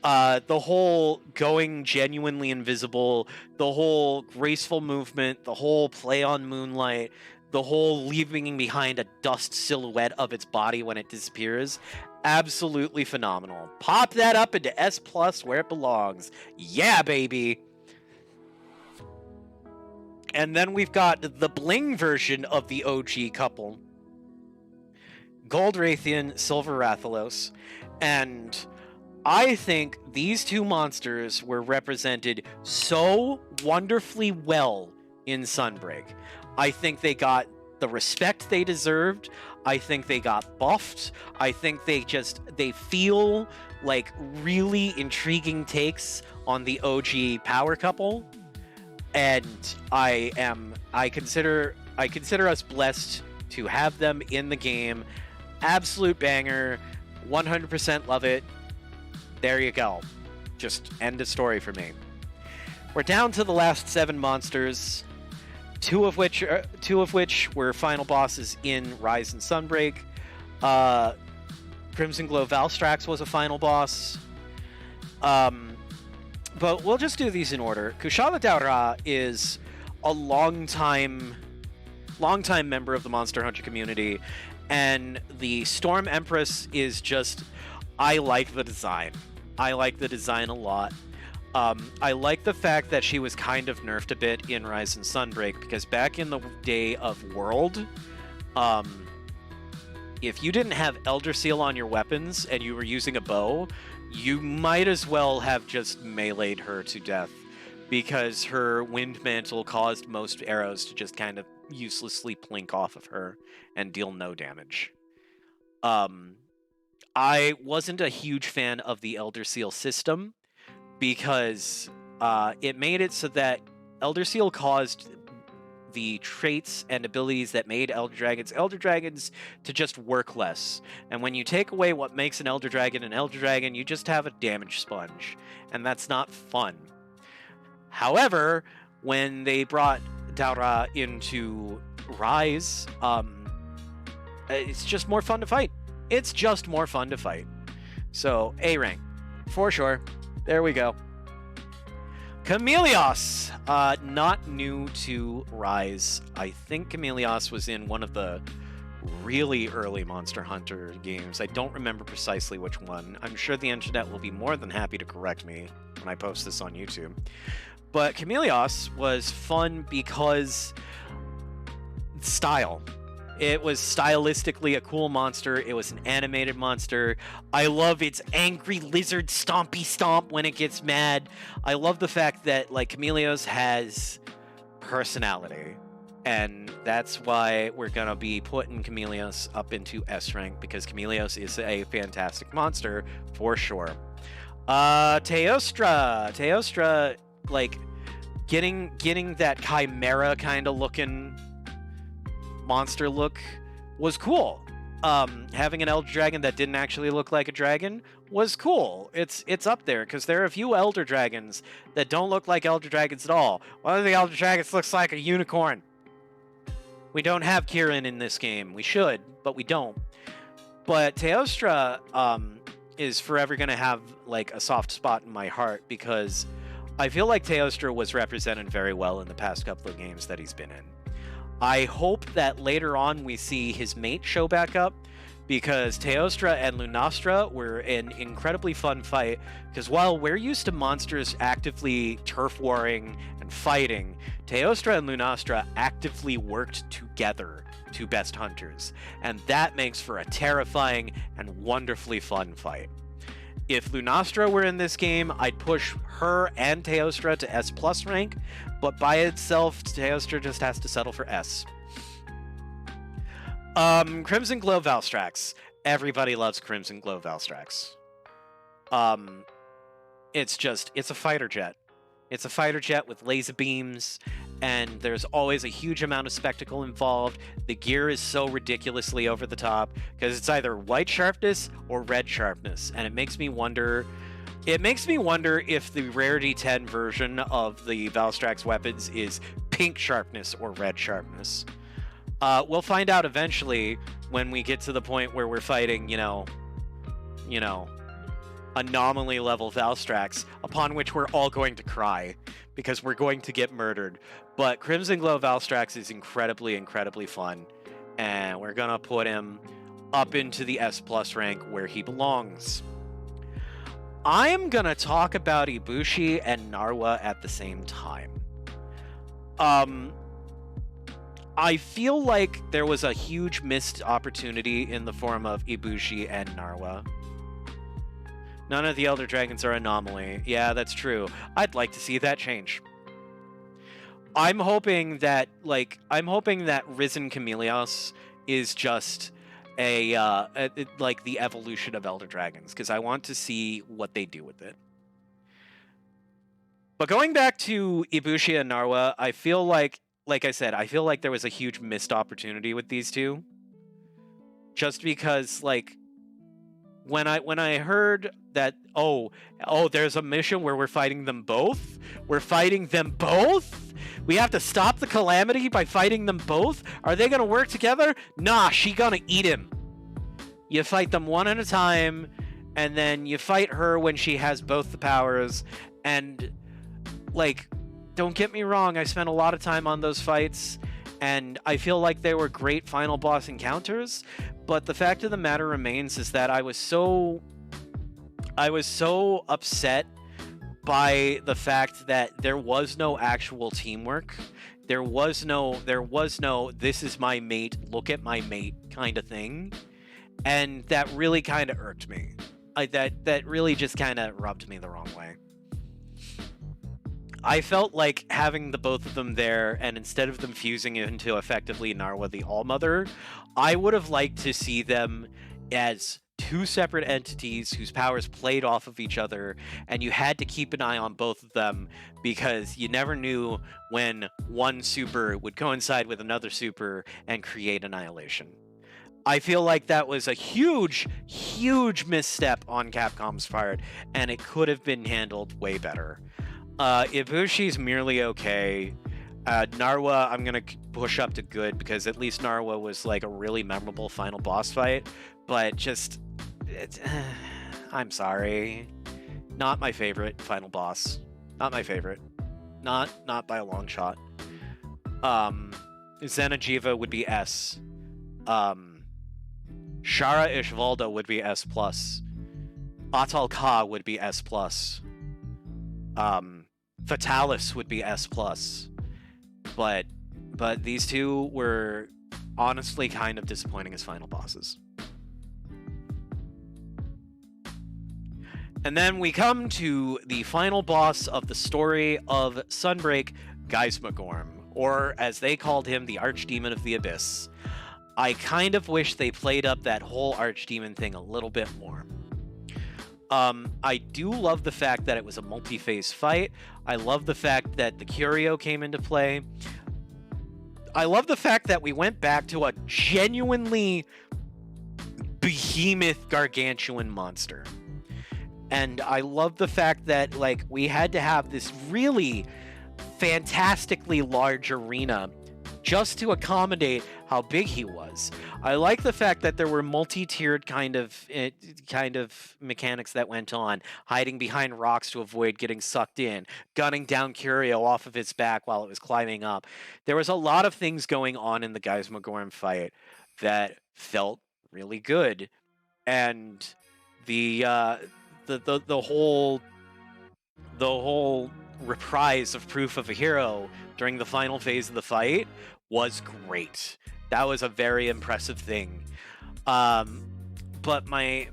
The whole going genuinely invisible, the whole graceful movement, the whole play on moonlight, the whole leaving behind a dust silhouette of its body when it disappears. Absolutely phenomenal. Pop that up into S+ where it belongs. Yeah, baby! And then we've got the bling version of the OG couple. Gold Raytheon, Silver Rathalos, and I think these 2 monsters were represented so wonderfully well in Sunbreak. I think they got the respect they deserved. I think they got buffed. I think they feel like really intriguing takes on the OG power couple. And I consider us blessed to have them in the game. Absolute banger. 100% love it. There you go. Just end of story for me. We're down to the last 7 monsters, two of which were final bosses in Rise and Sunbreak. Crimson Glow Valstrax was a final boss. But we'll just do these in order. Kushala Daura is a long-time member of the Monster Hunter community, and the Storm Empress is just... I like the design. I like the design a lot. I like the fact that she was kind of nerfed a bit in Rise and Sunbreak, because back in the day of World, if you didn't have Elder Seal on your weapons and you were using a bow, you might as well have just meleeed her to death, because her Wind Mantle caused most arrows to just kind of uselessly plink off of her and deal no damage. I wasn't a huge fan of the Elder Seal system, because it made it so that Elder Seal caused the traits and abilities that made Elder Dragons to just work less. And when you take away what makes an Elder Dragon, you just have a damage sponge. And that's not fun. However, when they brought Daura into Rise, it's just more fun to fight. It's just more fun to fight. So, A rank, for sure. There we go. Camellias, not new to Rise. I think Camellias was in one of the really early Monster Hunter games. I don't remember precisely which one. I'm sure the internet will be more than happy to correct me when I post this on YouTube. But Camellias was fun because style. It was stylistically a cool monster. It was an animated monster. I love its angry lizard stompy stomp when it gets mad. I love the fact that, like, Camellias has personality. And that's why we're going to be putting Camellias up into S rank, because Camellias is a fantastic monster for sure. Teostra, like, getting that chimera kind of looking monster look was cool. Having an Elder Dragon that didn't actually look like a dragon was cool. It's up there, because there are a few Elder Dragons that don't look like Elder Dragons at all. One of the Elder Dragons looks like a unicorn. We don't have Kirin in this game. We should, but we don't. But Teostra is forever going to have, like, a soft spot in my heart, because I feel like Teostra was represented very well in the past couple of games that he's been in. I hope that later on we see his mate show back up, because Teostra and Lunastra were an incredibly fun fight, because while we're used to monsters actively turf warring and fighting, Teostra and Lunastra actively worked together to best hunters, and that makes for a terrifying and wonderfully fun fight. If Lunastra were in this game, I'd push her and Teostra to S+ rank, but by itself, Teostra just has to settle for S. Crimson Glow Valstrax. Everybody loves Crimson Glow Valstrax. It's a fighter jet. It's a fighter jet with laser beams, and there's always a huge amount of spectacle involved. The gear is so ridiculously over the top, because it's either white sharpness or red sharpness, and it makes me wonder if the Rarity 10 version of the Valstrax weapons is pink sharpness or red sharpness. We'll find out eventually when we get to the point where we're fighting, anomaly level Valstrax, upon which we're all going to cry, because we're going to get murdered. But Crimson Glow Valstrax is incredibly, incredibly fun, and we're gonna put him up into the S+ rank where he belongs. I'm gonna talk about Ibushi and Narwa at the same time. I feel like there was a huge missed opportunity in the form of Ibushi and Narwa. None of the Elder Dragons are anomaly. Yeah, that's true. I'd like to see that change. I'm hoping that Risen Camellias is just like the evolution of Elder Dragons, because I want to see what they do with it. But going back to Ibushi and Narwa, I feel like I said, I feel like there was a huge missed opportunity with these two. Just because, like, when I heard that, oh, there's a mission where we're fighting them both? We're fighting them both? We have to stop the calamity by fighting them both? Are they gonna work together? Nah, she gonna eat him. You fight them one at a time, and then you fight her when she has both the powers, and, like, don't get me wrong, I spent a lot of time on those fights, and I feel like they were great final boss encounters, but the fact of the matter remains is that I was so upset by the fact that there was no actual teamwork. There was no this is my mate, look at my mate kind of thing, and that really kind of irked me. That really just kind of rubbed me the wrong way. I felt like having the both of them there, and instead of them fusing into effectively Narwa the All-Mother, I would have liked to see them as two separate entities whose powers played off of each other, and you had to keep an eye on both of them, because you never knew when one super would coincide with another super and create annihilation. I feel like that was a huge, huge misstep on Capcom's part, and it could have been handled way better. Ibushi's merely okay. Narwa, I'm gonna push up to good, because at least Narwa was like a really memorable final boss fight, but just, I'm sorry. Not my favorite final boss. Not my favorite. Not by a long shot. Xenojiva would be S. Shara Ishvalda would be S+. Atal Ka would be S+. Fatalis would be S+. But these two were honestly kind of disappointing as final bosses. And then we come to the final boss of the story of Sunbreak, Geismagorm, or as they called him, the Archdemon of the Abyss. I kind of wish they played up that whole Archdemon thing a little bit more. I do love the fact that it was a multi-phase fight. I love the fact that the Curio came into play. I love the fact that we went back to a genuinely behemoth gargantuan monster. And I love the fact that, like, we had to have this really fantastically large arena just to accommodate how big he was. I like the fact that there were multi-tiered kind of mechanics that went on, hiding behind rocks to avoid getting sucked in, gunning down Curio off of its back while it was climbing up. There was a lot of things going on in the Geismagorm fight that felt really good, and the whole reprise of Proof of a Hero during the final phase of the fight was great. That was a very impressive thing. But my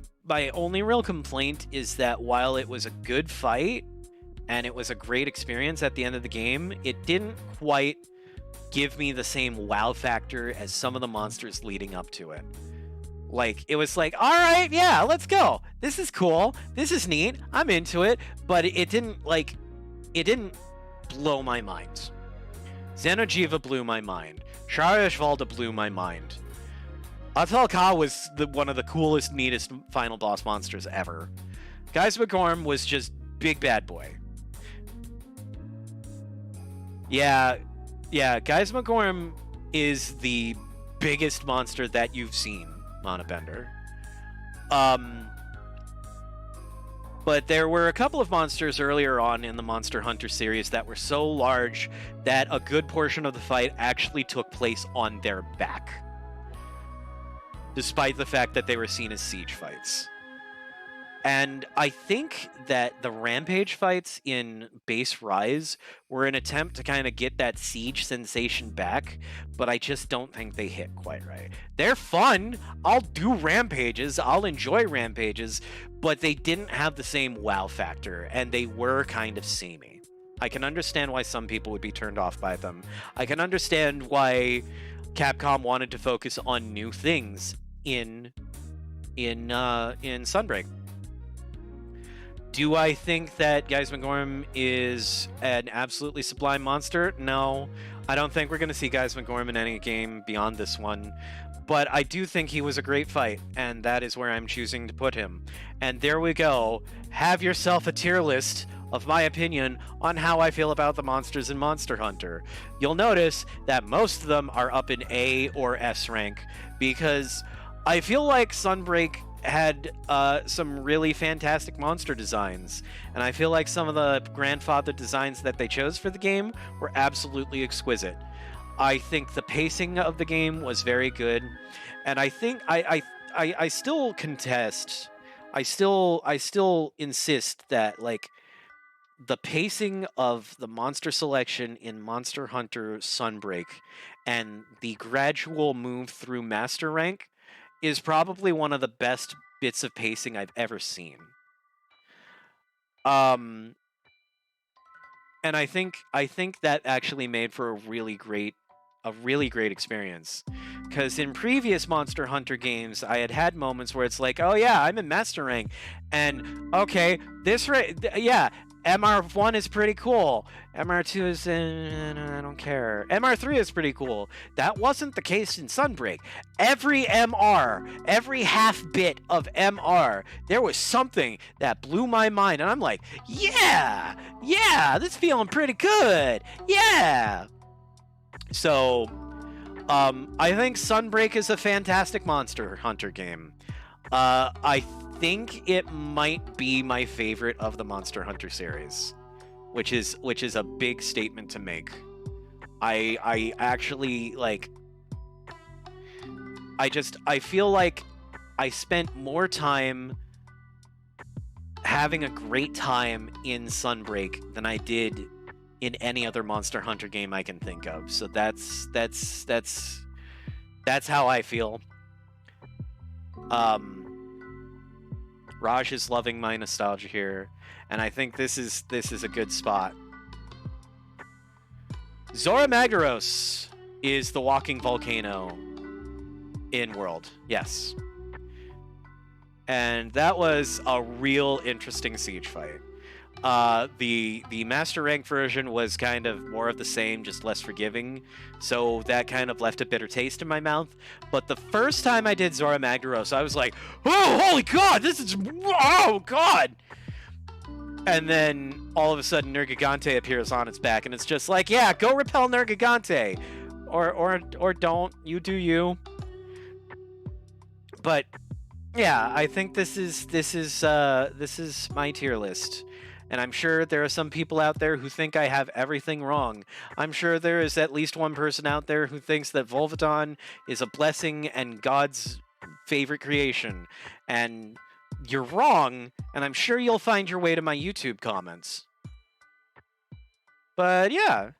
only real complaint is that while it was a good fight and it was a great experience at the end of the game, it didn't quite give me the same wow factor as some of the monsters leading up to it. Like, it was like, all right, yeah, let's go. This is cool. This is neat. I'm into it. But it didn't blow my mind. Xenojiva blew my mind. Shariashvalda blew my mind. Atalka was one of the coolest, neatest final boss monsters ever. Geismagorm was just big bad boy. Yeah, Geismagorm is the biggest monster that you've seen on a bender. But there were a couple of monsters earlier on in the Monster Hunter series that were so large that a good portion of the fight actually took place on their back, despite the fact that they were seen as siege fights. And I think that the Rampage fights in Base Rise were an attempt to kind of get that siege sensation back, but I just don't think they hit quite right. They're fun. I'll do Rampages. I'll enjoy Rampages, but they didn't have the same wow factor, and they were kind of samey. I can understand why some people would be turned off by them. I can understand why Capcom wanted to focus on new things in Sunbreak. Do I think that Geismagorm is an absolutely sublime monster? No. I don't think we're going to see Geismagorm in any game beyond this one. But I do think he was a great fight, and that is where I'm choosing to put him. And there we go. Have yourself a tier list of my opinion on how I feel about the monsters in Monster Hunter. You'll notice that most of them are up in A or S rank, because I feel like Sunbreak had some really fantastic monster designs, and I feel like some of the grandfather designs that they chose for the game were absolutely exquisite. I think the pacing of the game was very good, and I think I still contest. I still insist that, like, the pacing of the monster selection in Monster Hunter Sunbreak and the gradual move through Master Rank is probably one of the best bits of pacing I've ever seen. And I think that actually made for a really great experience. Because in previous Monster Hunter games, I had moments where it's like, oh yeah, I'm in Master Rank, and okay, MR1 is pretty cool. MR2 is, I don't care. MR3 is pretty cool. That wasn't the case in Sunbreak. Every MR, every half bit of MR, there was something that blew my mind, and I'm like, yeah, this is feeling pretty good. Yeah. So, I think Sunbreak is a fantastic Monster Hunter game. I think it might be my favorite of the Monster Hunter series, which is a big statement to make. I actually, like, I feel like I spent more time having a great time in Sunbreak than I did in any other Monster Hunter game I can think of. So that's That's how I feel. Raj is loving my nostalgia here, and I think this is a good spot. Zora Magaros is the walking volcano in World. Yes. And that was a real interesting siege fight. The master rank version was kind of more of the same, just less forgiving, so that kind of left a bitter taste in my mouth. But the first time I did Zora Magaros, I was like, oh, holy god, this is, oh god! And then all of a sudden Nergigante appears on its back, and it's just like, yeah, go repel Nergigante, or don't, you do you. But yeah, I think this is my tier list. And I'm sure there are some people out there who think I have everything wrong. I'm sure there is at least one person out there who thinks that Volvaton is a blessing and God's favorite creation. And you're wrong, and I'm sure you'll find your way to my YouTube comments. But yeah,